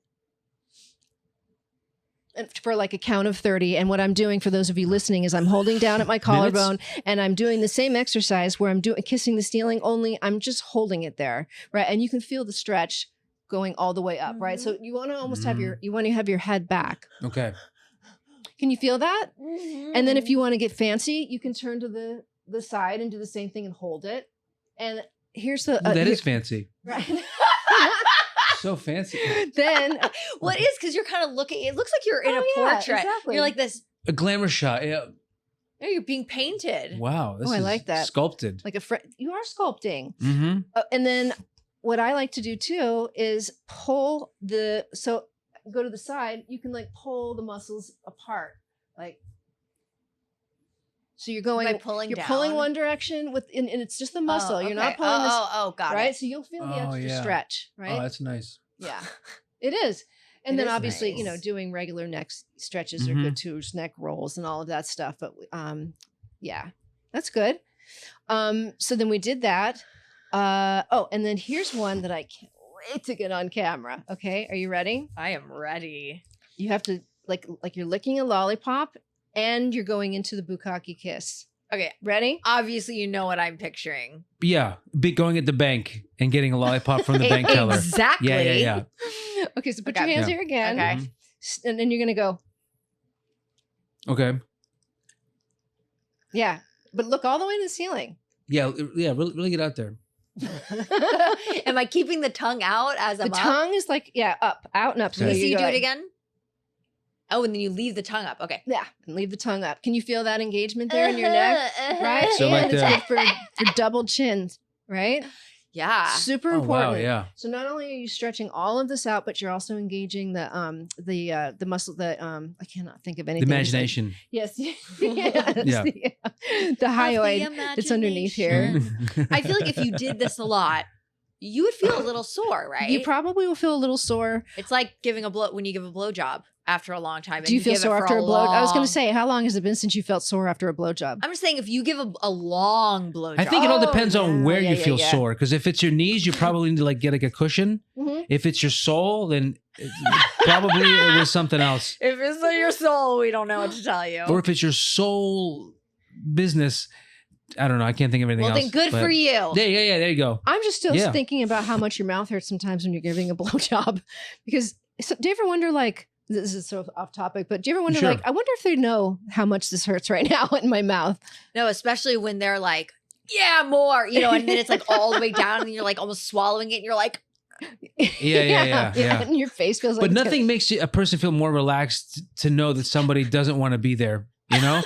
for like a count of 30. And what I'm doing for those of you listening is I'm holding down at my collarbone, and I'm doing the same exercise where I'm doing kissing the ceiling. Only I'm just holding it there, right? And you can feel the stretch going all the way up, right? So you want to almost have your head back. Okay. Can you feel that? Mm-hmm. And then if you want to get fancy, you can turn to the side and do the same thing and hold it. And here's the That is fancy. right. So fancy. Then Well, it is because you're kind of looking. It looks like you're in Oh, a yeah, portrait. exactly. You're like this. A glamour shot. Yeah. Oh, you're being painted. Wow. This I is like that. Sculpted. like you are sculpting. Mm-hmm. And then what I like to do too is pull so go to the side, you can like pull the muscles apart. Like so you're going By pulling you're down? pulling one direction and it's just the muscle. Oh, You're okay. not pulling this got right? it. So you'll feel the Oh, extra yeah. stretch, right? Oh, that's nice. Yeah, it is. And It then is obviously, nice. doing regular neck stretches are good too, neck rolls and all of that stuff. But yeah, that's good. So then we did that. And then here's one that I can't wait to get on camera. Okay, are you ready? I am ready. You have to like you're licking a lollipop and you're going into the bukkake kiss. Okay. Ready? Obviously, you know what I'm picturing. Yeah. Going at the bank and getting a lollipop from the bank teller. Exactly. Yeah. Okay, so put Okay. your hands Yeah. here again. Okay. And then you're gonna go. Okay. Yeah. but look all the way to the ceiling. Yeah, really get out there. Am I keeping the tongue out as I'm The up? tongue is like, up, out and up. Can you there see you do go. it again? Oh, and then you leave the tongue up. Okay. Yeah, and leave the tongue up. Can you feel that engagement there in your neck? Right? So and like it's the- good for double chins, right? Yeah. Super Oh, important. wow, yeah. So not only are you stretching all of this out, but you're also engaging the muscle, I cannot think of anything. The imagination. Yes. yes. Yeah. The hyoid that's underneath here. I feel like if you did this a lot, you would feel a little sore, right? You probably will feel a little sore. It's like giving a blow when you give a blowjob after a long time. And Do you feel give it sore for after a blow? I was going long- to say, how long has it been since you felt sore after a blowjob? I'm just saying, if you give a long blowjob, I think it all depends yeah. on where Yeah, you yeah, feel yeah. sore. Because if it's your knees, you probably need to like get like a cushion. Mhm. If it's your soul, then probably it was something else. if it's your soul, we don't know what to tell you. Or if it's your soul business, I don't know. I can't think of anything Well, else. then good but- for you. Yeah. There you go. I'm just still Yeah. thinking about how much your mouth hurts sometimes when you're giving a blowjob. Because do you ever wonder, like, this is so off topic, but do you ever wonder, Sure. like, I wonder if they know how much this hurts right now in my mouth? No, especially when they're like, yeah, more, and then it's like all the way down and you're like almost swallowing it and you're like, Yeah. And your face feels like But it's nothing makes a person feel more relaxed to know that somebody doesn't want to be there. You know,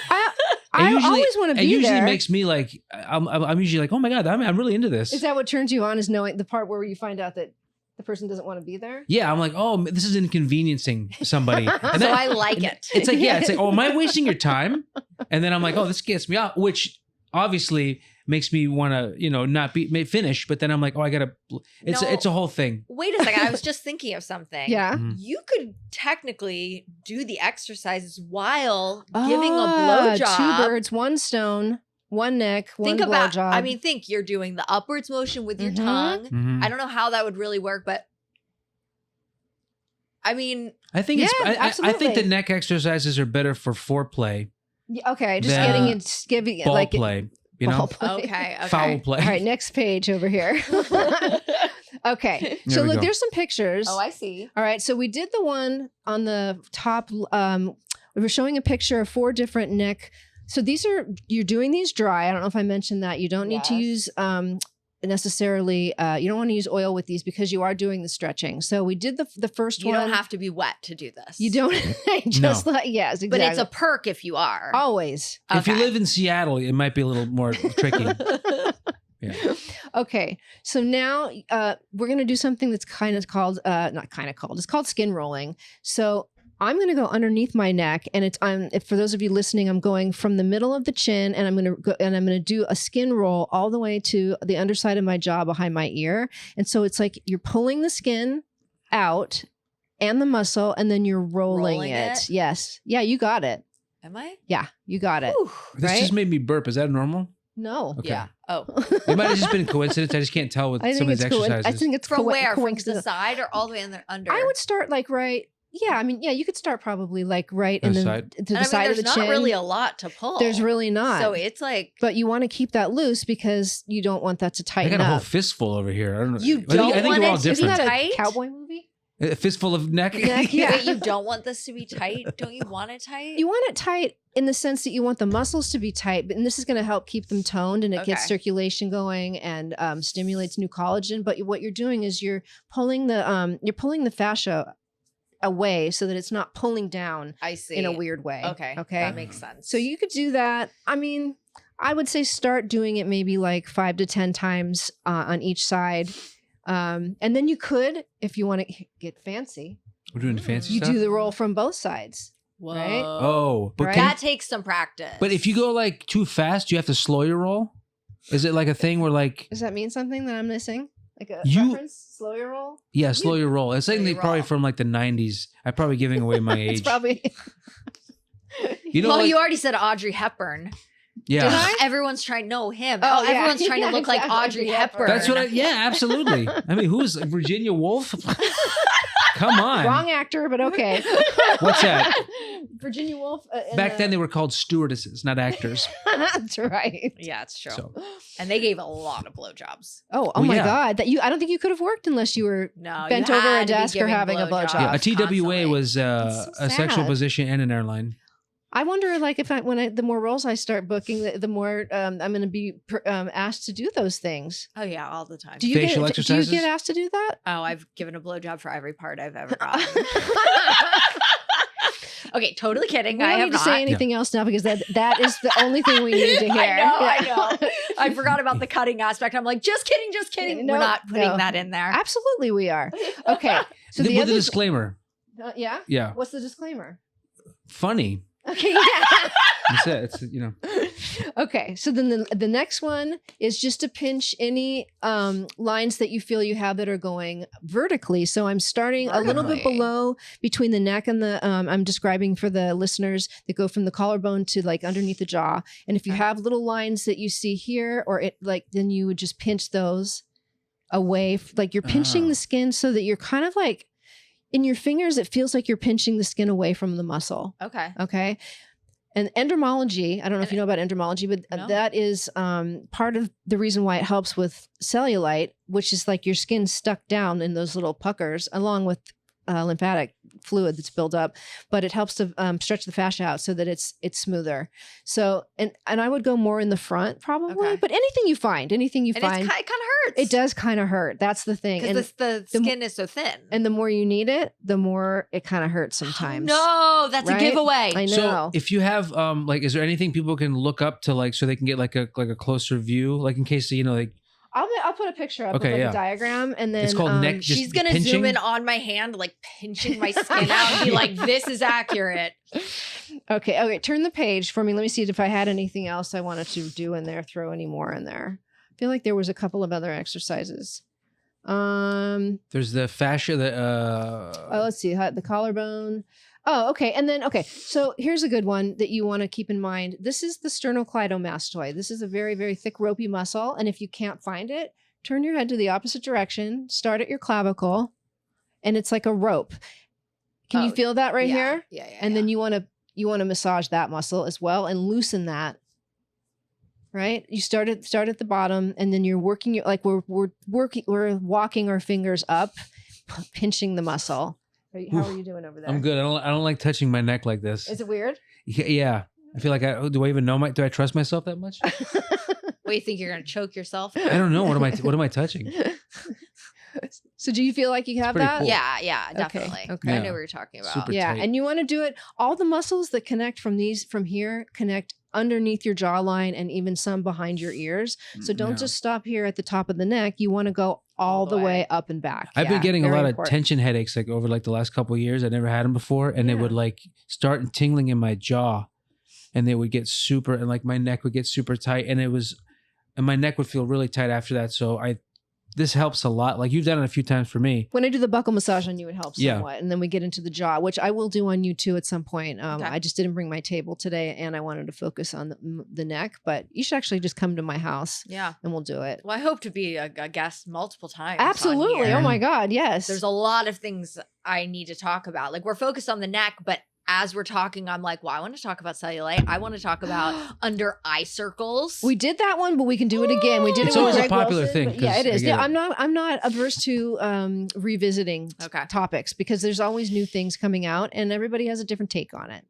I usually- always want to it be usually there. makes me like I'm usually like, oh my god, I'm really into this. Is that what turns you on? Is knowing the part where you find out that the person doesn't want to be there? Yeah, I'm like, oh, this is inconveniencing somebody. And so then- I like it. It's like, it's like, oh, am I wasting your time? And then I'm like, oh, this gets me out, which obviously makes me want to, not finish. But then I'm like, oh, I gotta. It's No. it's a whole thing. Wait a second. I was just thinking of something. Yeah. Mhm. You could technically do the exercises while giving a blowjob. 2 birds, 1 stone, 1 neck, 1 Think about, blowjob. think you're doing the upwards motion with your Mhm. tongue. Mhm. I don't know how that would really work, but I think Yeah, I think absolutely. the neck exercises are better for foreplay, Okay, just Then, getting it, giving it ball like play, ball play. okay. foul play. All right, next page over here. Okay, There so we look, go. there's some pictures. Oh, I see. All right, so we did the one on the top. We were showing a picture of 4 different neck. So you're doing these dry. I don't know if I mentioned that. You don't need to Yes. use necessarily. You don't want to use oil with these because you are doing the stretching. So we did the first You one. don't have to be wet to do this. You don't just like yes, exactly. But it's a perk if you are. always. If you Okay. live in Seattle, it might be a little more tricky. Yeah. Okay, so now we're going to do something that's it's called skin rolling. So I'm going to go underneath my neck, and for those of you listening, I'm going from the middle of the chin, and I'm going to do a skin roll all the way to the underside of my jaw behind my ear. And so it's like you're pulling the skin out and the muscle, and then you're rolling it. Yes, yeah, you got it. Am I? Yeah, you got it. Whew. This Right? just made me burp. Is that normal? No. Okay. Yeah. Oh. It might have just been a coincidence. I just can't tell with I some think of these it's cool. exercises. I think it's From where? From the coincidence. side or all the way under? I would start like right. Yeah, I mean, yeah, you could start probably like right To in the the side. to the And side of there's the not chin. really a lot to pull. There's really not. So it's like But you want to keep that loose because you don't want that to I tighten got a whole up. fistful over here. I don't know. You I think, don't I think want we're all it to be Isn't different. that tight? a cowboy movie? A fistful of neck. Neck, yeah. Wait, you don't want this to be tight? Don't you want it tight? You want it tight in the sense that you want the muscles to be tight, and this is going to help keep them toned, and it gets Okay. circulation going and stimulates new collagen. But what you're doing is you're pulling the fascia away so that it's not pulling down I see. in a weird way. Okay. Okay. That makes sense. So you could do that. I mean, I would say start doing it maybe like 5 to 10 times on each side. And then you could, if you want to get fancy, We're doing fancy you stuff. do the roll from both sides. Whoa. right? Oh, but Right? That takes some practice. but if you go like too fast, you have to slow your roll. Is it like a thing where like Does that mean something that I'm missing? Like a You- reference? Slow your roll? slow your roll? It's Slow something your probably roll. from like the 90s. I'm probably giving away my age. It's probably. You know, well, like- you already said Audrey Hepburn. yeah. Did I? Everyone's trying to know him. Oh, yeah. Everyone's trying to Yeah, look like exactly. Audrey Hepburn. That's what yeah, absolutely. I mean, who is Virginia Woolf? Come on. Wrong actor, but okay. What's that? Virginia Woolf. Back then they were called stewardesses, not actors. That's right. Yeah, it's true. So And they gave a lot of blowjobs. Oh Well, my yeah. God! I don't think you could have worked unless you were No, bent you over a had to be desk or giving having a blowjob. yeah, a TWA constantly. was That's so a sexual sad. position and an airline. I wonder, like, if the more roles I start booking, the more I'm going to be asked to do those things. Oh yeah, all the time. Do you get asked to do that? Oh, I've given a blowjob for every part I've ever gotten. Okay, totally kidding. We don't need to say anything else now because that is the only thing we need to hear. I know. I forgot about the cutting aspect. I'm like, just kidding. No, We're not putting that in there. Absolutely, we are. Okay. So with the disclaimer. Yeah? Yeah. What's the disclaimer? Funny. Okay, yeah. That's it. It's, you know. Okay, so then the next one is just to pinch any lines that you feel you have that are going vertically. So I'm starting a little bit below between the neck and the, I'm describing for the listeners that go from the collarbone to like underneath the jaw. And if you have little lines that you see here or it like, then you would just pinch those away. Like you're pinching the skin so that you're kind of like, in your fingers, it feels like you're pinching the skin away from the muscle. Okay. Okay. And endermology, I don't know if you know about endermology, but that is part of the reason why it helps with cellulite, which is like your skin stuck down in those little puckers along with lymphatic fluid that's built up, but it helps to stretch the fascia out so that it's smoother. So, and I would go more in the front probably, but anything you find. It kind of hurts. It does kind of hurt. That's the thing. Because the skin is so thin. And the more you need it, the more it kind of hurts sometimes. No, that's a giveaway. I know. So if you have like, is there anything people can look up to like, so they can get like a closer view, like in case, you know, like, I'll put a picture up of like a diagram and then it's called neck. She's going to zoom in on my hand, like pinching my skin out and be like, this is accurate. Okay. Turn the page for me. Let me see if I had anything else I wanted to do in there, throw any more in there. I feel like there was a couple of other exercises. There's the fascia, let's see, the collarbone. Oh, okay. And then, so here's a good one that you want to keep in mind. This is the sternocleidomastoid. This is a very, very thick, ropey muscle. And if you can't find it, turn your head to the opposite direction, start at your clavicle, and it's like a rope. Can you feel that right here? Yeah. And then you want to massage that muscle as well and loosen that. Right? You start at the bottom, and then you're working we're walking our fingers up, pinching the muscle. How are you doing over there? I'm good. I don't like touching my neck like this. Is it weird? Yeah. I feel like do I even know do I trust myself that much? What, you think you're going to choke yourself? I don't know. What am I touching? So do you feel like you have that? Cool. Yeah, definitely. Okay. I know what you're talking about. Super yeah. tight. And you want to do it. All the muscles that connect from here connect underneath your jawline and even some behind your ears. So don't just stop here at the top of the neck. You want to go all the way up and back. I've been getting a lot of tension headaches like over like the last couple of years. I never had them before, and they would like start tingling in my jaw, and they would get super, and like my neck would get super tight, and my neck would feel really tight after that. So this helps a lot. Like you've done it a few times for me. When I do the buccal massage on you, it helps somewhat. And then we get into the jaw, which I will do on you too at some point. I just didn't bring my table today and I wanted to focus on the neck, but you should actually just come to my house. Yeah. And we'll do it. Well, I hope to be a guest multiple times. Absolutely. Oh my God. Yes. There's a lot of things I need to talk about. Like we're focused on the neck, but as we're talking, I'm like, well, I want to talk about cellulite. I want to talk about under eye circles. We did that one, but we can do it again. We did it's it with always Greg a popular Wilson, thing. Yeah, it is. Yeah, I'm not averse to revisiting topics because there's always new things coming out and everybody has a different take on it.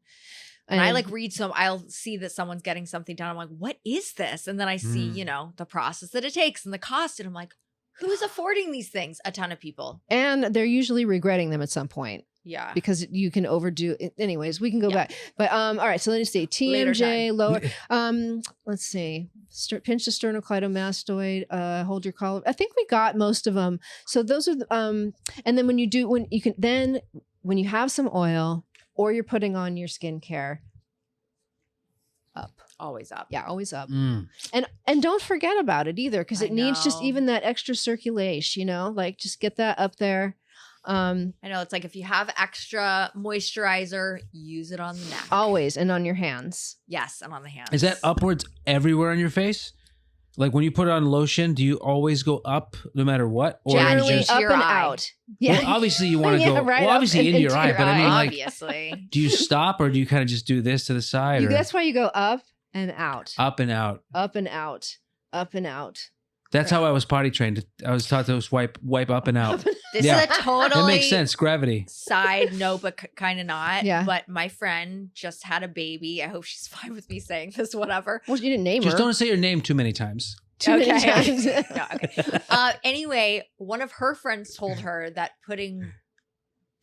And I like I'll see that someone's getting something done. I'm like, what is this? And then I see, the process that it takes and the cost. And I'm like, who's affording these things? A ton of people. And they're usually regretting them at some point. Yeah. Because you can overdo it. Anyways, we can go back. But all right, so let's see. TMJ, lower. Let's see. Pinch the sternocleidomastoid, hold your collar. I think we got most of them. So those are and then when you have some oil or you're putting on your skincare, up. Always up. Yeah, always up. And don't forget about it either, because it needs just even that extra circulation, like just get that up there. I know it's like if you have extra moisturizer, use it on the neck. Always, and on your hands. Yes, and on the hands. Is that upwards everywhere on your face? Like when you put on lotion, do you always go up no matter what? Or generally just up and out. Yeah. Well, obviously you want to go right, well, obviously into your eye, but I mean like obviously. Do you stop or do you kind of just do this to the side? That's why you go up and out. Up and out. Up and out. Up and out. That's how I was potty trained. I was taught to wipe up and out. This Yeah. is a totally That makes sense. Gravity. side note, but kind of not. Yeah. But my friend just had a baby. I hope she's fine with me saying this, whatever. Well, you didn't name Just her. don't say your name too many times. Too many Okay. times. No, okay. Anyway, one of her friends told her that putting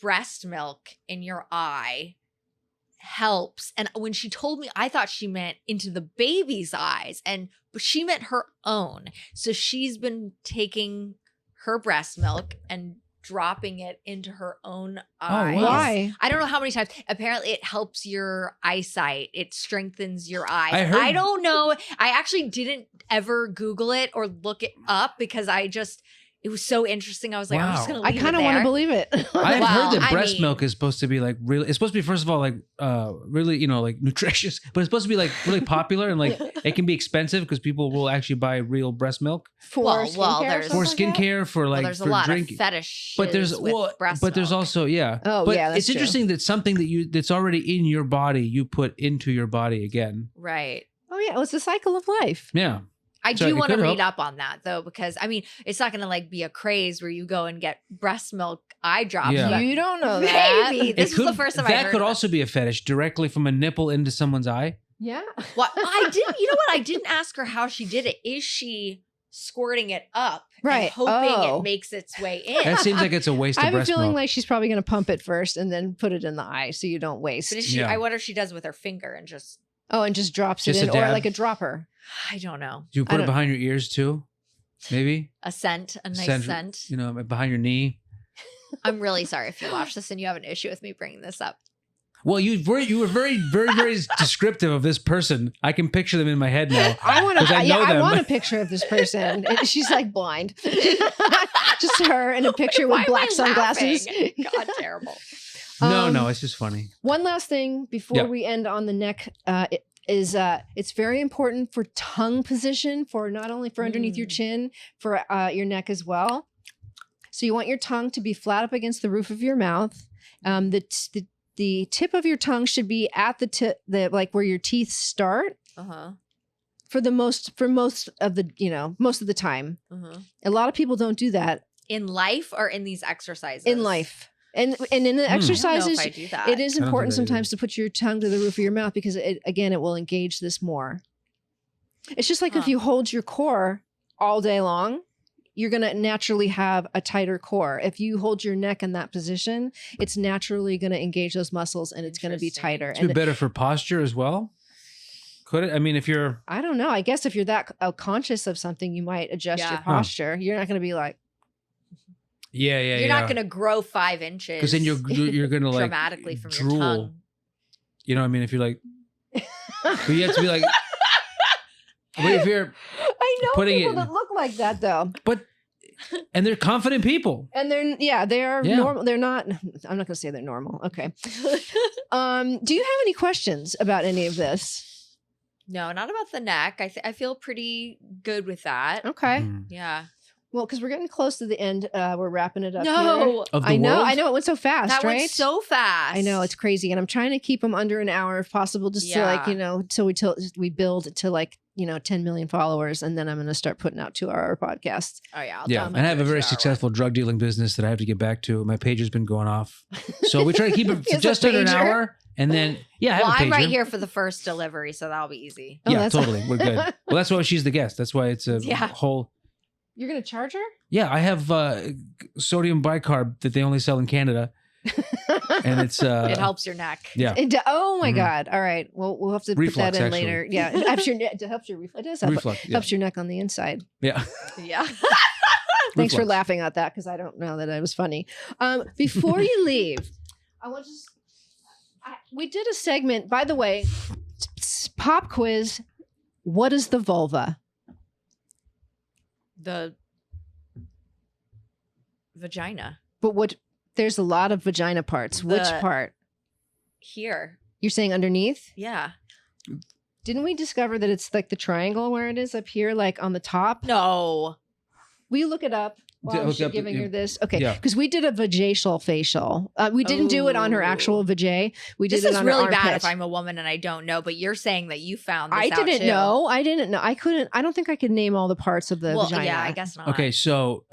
breast milk in your eye helps. And when she told me, I thought she meant into the baby's eyes, but she meant her own. So she's been taking her breast milk and dropping it into her own eyes. wow. Why? I don't know how many times. Apparently, it helps your eyesight. It strengthens your eyes. I heard- I don't know. I actually didn't ever Google it or look it up because it was so interesting. I was like, I'm just Wow. going to I leave kind it of want to there. believe it. I've Well, heard that I breast mean- milk is supposed to be like really. It's supposed to be first of all like really like nutritious, but it's supposed to be like really popular and like it can be expensive because people will actually buy real breast milk For Well, skincare or there's- for something like that? skincare for like There's for a lot drinking. of fetish. But there's breast there's milk. also Oh, but yeah, that's it's true. interesting that something that's already in your body you put into your body again. Right. Oh yeah, it's a cycle of life. Yeah. I So do it want to could read help. up on that though, because I mean, it's not going to like be a craze where you go and get breast milk eye drops. Yeah. but You don't know that. Maybe. This was the first time I that heard could of it. also be a fetish directly from a nipple into someone's eye. Yeah. What I didn't, you know what? I didn't ask her how she did it. Is she squirting it up, Right. and hoping Oh. it makes its way in? That seems like it's a waste I of have a breast feeling milk. like she's probably going to pump it first and then put it in the eye so you don't waste. But is she? Yeah. I wonder if she does with her finger and just. Oh, and just drops Just it a in, or dab. like a dropper. I don't know. Do you I put it don't- behind your ears too? Maybe A scent, a nice Scent. scent. you know behind your knee. I'm really sorry if you watch this and you have an issue with me bringing this up. Well, you were very descriptive of this person. I can picture them in my head now. I want 'Cause to. I Yeah, know I them. want a picture of this person. She's like blind, just her in a picture Why with am black I sunglasses. laughing? God, terrible. No, it's just funny. One last thing before Yeah. we end on the neck it's very important for tongue position, for not only for underneath your chin, for your neck as well. So you want your tongue to be flat up against the roof of your mouth. The tip of your tongue should be at the tip, like where your teeth start. For most of the time. A lot of people don't do that In life or in these exercises? in life. And in the I don't know exercises, if I do that. it is I don't important think I do. sometimes to put your tongue to the roof of your mouth because it will engage this more. It's just like if Huh. you hold your core all day long, you're going to naturally have a tighter core. If you hold your neck in that position, it's naturally going to engage those muscles and it's going to be Interesting. tighter. It's be better for posture as well. Could it? I mean, if you're I don't know. I guess if you're that conscious of something, you might adjust your Yeah. posture. You're not going to be like, You're not going to grow 5 inches. because then you're gonna like dramatically from drool. your tongue. You know what I mean? If you're like, but you have to be like, but if you're, I know Putting people it- that look like that though. and they're confident people. And they are Yeah. normal. They're not, I'm not going to say they're normal. Okay. Do you have any questions about any of this? No, not about the neck. I feel pretty good with that. Okay. Mm. Yeah. Well, because we're getting close to the end. We're wrapping it up. here. No. Of the I know. world? I know. It went so fast, That right? went so fast. I know it's crazy, and I'm trying to keep them under an hour if possible, just to like till we build to like 10 million followers, and then I'm going to start putting out 2-hour podcasts. Oh yeah. Yeah, and I have a very successful drug dealing business that I have to get back to. My page has been going off, so we try to keep it He has just a under an pager? hour, and then I have Well, a pager. I'm right here for the first delivery, so that'll be easy. Oh, Yeah, that's- totally. We're good. Well, that's why she's the guest. That's why it's a Yeah. whole. You're going to charge her? Yeah, I have sodium bicarb that they only sell in Canada, and it's it helps your neck. yeah, Oh my Mhm. God! All right. Well, we'll have to Reflux, put that in actually. later. Yeah, it helps your reflux. It does help. reflux. Yeah, Helps your neck on the inside. yeah. Yeah. Thanks for Reflux. laughing at that because I don't know that it was funny. Before you leave, I want to we did a segment, by the way, pop quiz. What is the vulva? The vagina But there's a lot of vagina parts. Which The- part? here. You're saying underneath? Yeah. Didn't we discover that it's like the triangle where it is up here, like on the top? No. Will you look it up? While I'm giving her this. Okay. Yeah. Because we did a vajacial facial. We didn't do it on her actual vajay. We did This it is on really her bad armpit. if I'm a woman and I don't know, but you're saying that you found this I out didn't too. know. I didn't know. I couldn't. I don't think I could name all the parts of the vagina. Yeah, I guess not. Okay, so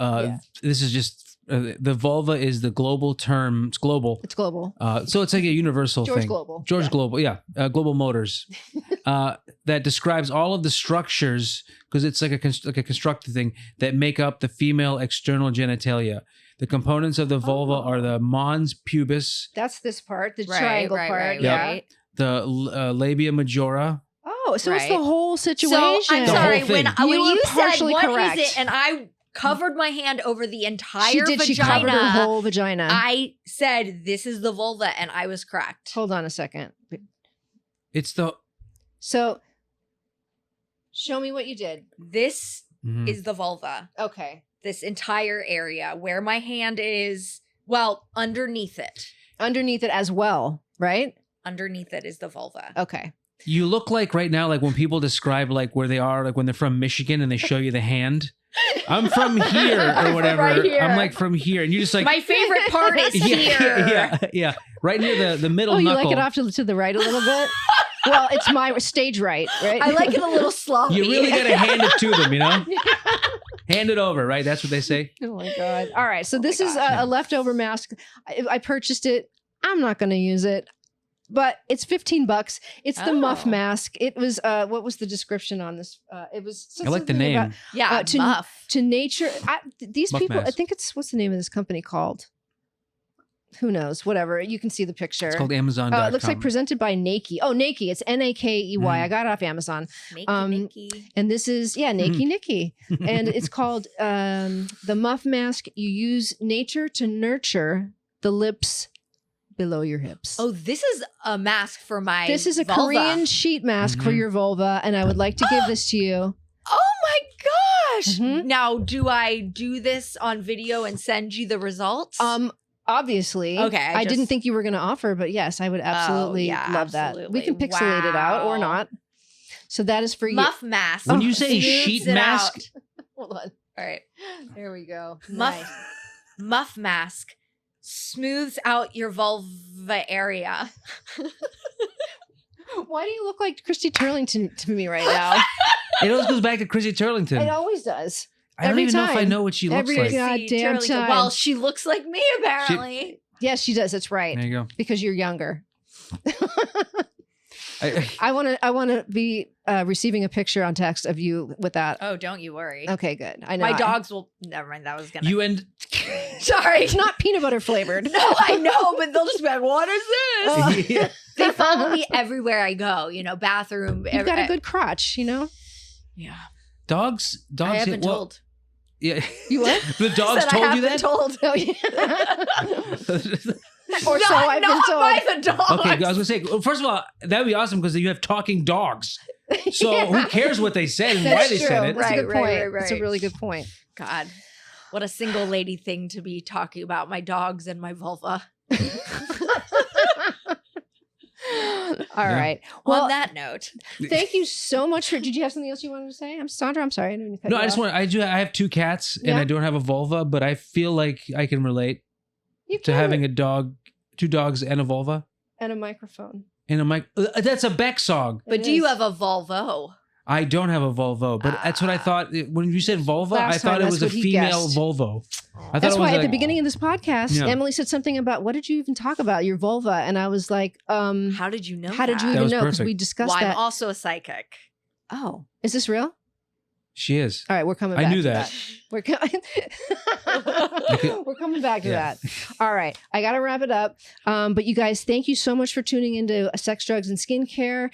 this is just the vulva is the global term. It's global. It's global. So it's like a universal George thing. Global. George Yeah. Global, yeah. Global Motors. That describes all of the structures, because it's like a constructed thing, that make up the female external genitalia. The components of the vulva are the mons pubis, That's this part, the Right, triangle right, part. right, yeah. right. the labia majora. Oh, so it's Right. the whole situation. So I'm The sorry, whole thing. when You were you said partially what is correct. it, and I covered my hand over the entire She did. vagina. She covered her whole vagina. I said this is the vulva, and I was correct. Hold on a second. It's the So, show me what you did. This Mhm. is the vulva. Okay. This entire area where my hand is, well, underneath it. Underneath it as well, right? Underneath it is the vulva. Okay. You look like right now, like when people describe like where they are, like when they're from Michigan and they show you the hand. I'm from here or whatever. Right here. I'm like from here, and you just like My favorite part is here. yeah, right near the middle Oh, you knuckle. like it off to the right a little bit? Well, it's my stage right, right? I like it a little sloppy. You really got to hand it to them, you know? Hand it over, right? That's what they say. Oh my God. All right. So Oh this my is gosh. a leftover mask. I purchased it. I'm not going to use it, but it's $15. It's the muff Oh. mask. It was, what was the description on this? It was I like the something name. about Yeah, to- muff. to nature. These Muff people, I mask. think it's, what's the name of this company called? Who knows? Whatever. You can see the picture. It's called Amazon.com. It looks like presented by NEXX. Oh, NEXX. It's NAKEY. Mm. I got it off Amazon. Nikki. And this is, NEXX Nikki. And it's called the Muff Mask. You use nature to nurture the lips below your hips. Oh, this is a mask for my This is a vulva. Korean sheet mask for Mhm. your vulva. And I would like to give this to you. Oh my gosh. Mhm. Now, do I do this on video and send you the results? Obviously. Okay, I didn't just- think you were going to offer, but yes, I would absolutely yeah, love that. We absolutely. can pixelate it out or Wow. not. So that is for you. Muff mask. When you say Smooths sheet it mask, out. Hold on. All right. There we go. Muff Nice. muff mask smooths out your vulva area. Why do you look like Christy Turlington to me right now? it always goes back to Christy Turlington. It always does. I don't every even know if I time. know what she looks Every- like. God Christy damn Turlington. time. Well, she looks like me apparently. Yes, she does. That's right. There you go. Because you're younger. I, I want to be receiving a picture on text of you with that. Oh, don't you worry. Okay, good. I know. My dogs will. Never mind. That was gonna. you end. Sorry. It's not peanut butter flavored. No, I know, but they'll just be like, "What is this?" Yeah. They follow me everywhere I go. You know, bathroom. You've got a good crotch, you know? Yeah. Dogs. I have been well, told. Yeah. You what? The dogs Said I told have you been that. Told. Oh, yeah. Or not, so I've been not told. by the dogs. Okay, I was gonna say. Well, first of all, that'd be awesome because you have talking dogs. So Yeah. who cares what they said and why That's they true. said it? That's a good Right, point. right, That's a right. really good point. God, what a single lady thing to be talking about my dogs and my vulva. All Yeah. right. Well, On that note, thank you so much for. Did you have something else you wanted to say? I'm Sandra. I'm sorry. I didn't mean to cut No, you I just off. want. I have 2 cats and Yeah. I don't have a vulva, but I feel like I can relate You to can. having a dog, 2 dogs and a vulva and a microphone. and a mic. That's a Beck song. but It do you is. have a Volvo? I don't have a Volvo, but that's what I thought when you said vulva. Last I thought time, it that's was a what he female guessed. Volvo. I thought That's it was why at the like- beginning of this podcast, Yeah. Emily said something about what did you even talk about your vulva, and I was like, How did you know? how did you that? even was know? Because perfect. we discussed Well, I'm that. also a psychic. Oh, is this real? She is. All right, we're coming. I back knew to that. We're we're coming back to Yeah. that. All right, I got to wrap it up. But you guys, thank you so much for tuning into Sex, Drugs, and Skincare.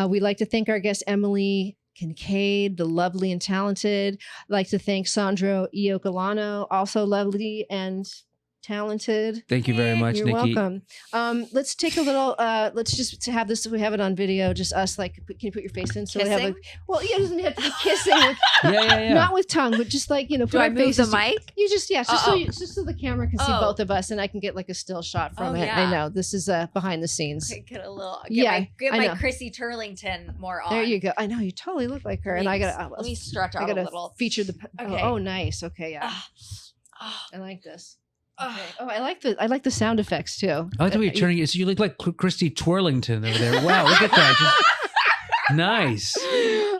We'd like to thank our guest Emily Kincaid, the lovely and talented. I'd like to thank Sandro Iocolano, also lovely and talented. Thank you very much, You're Nikki. welcome. Let's take a little. Let's just have this. We have it on video. Just us. Like, can you put your face in? So we have a. Kissing? Well, yeah, it doesn't have to be kissing. With, Yeah. Not with tongue, but just like put Do I our move the faces. mic? You just just Uh-oh. just so the camera can see Oh. both of us, and I can get like a still shot from Oh, it. yeah. I know this is behind the scenes. Okay, get a little. Yeah, Get I my know. Chrissy Turlington more on. There you go. I know you totally look like her, and I got. Let me stretch I out got a to little. feature the. Okay. Oh, nice. Okay, yeah. Ah, I like this. Okay. Oh, I like the sound effects too. I like the way you're turning it. So you look like Christy Turlington over there. Wow, look at that. Just, nice.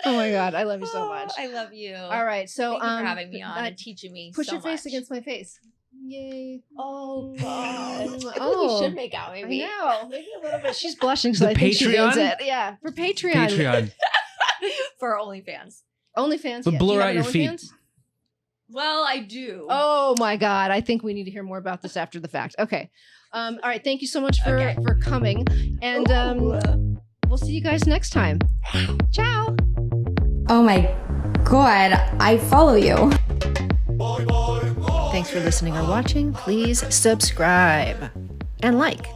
Oh my God, I love you so much. I love you. All right, so Thank you for having me on and teaching me. Push so your face much. against my face. Yay! Oh God! I feel like Oh. we should make out. Maybe. I know, maybe a little bit. She's blushing, so The I think she Patreon? means it. Yeah, for Patreon. Patreon. For OnlyFans. OnlyFans. But yeah. blur Do you out have your an feet. OnlyFans? Well, I do. Oh my God! I think we need to hear more about this after the fact. Okay. All right. Thank you so much for coming, and we'll see you guys next time. Ciao. Oh my God, I follow you. Thanks for listening or watching. Please subscribe and like.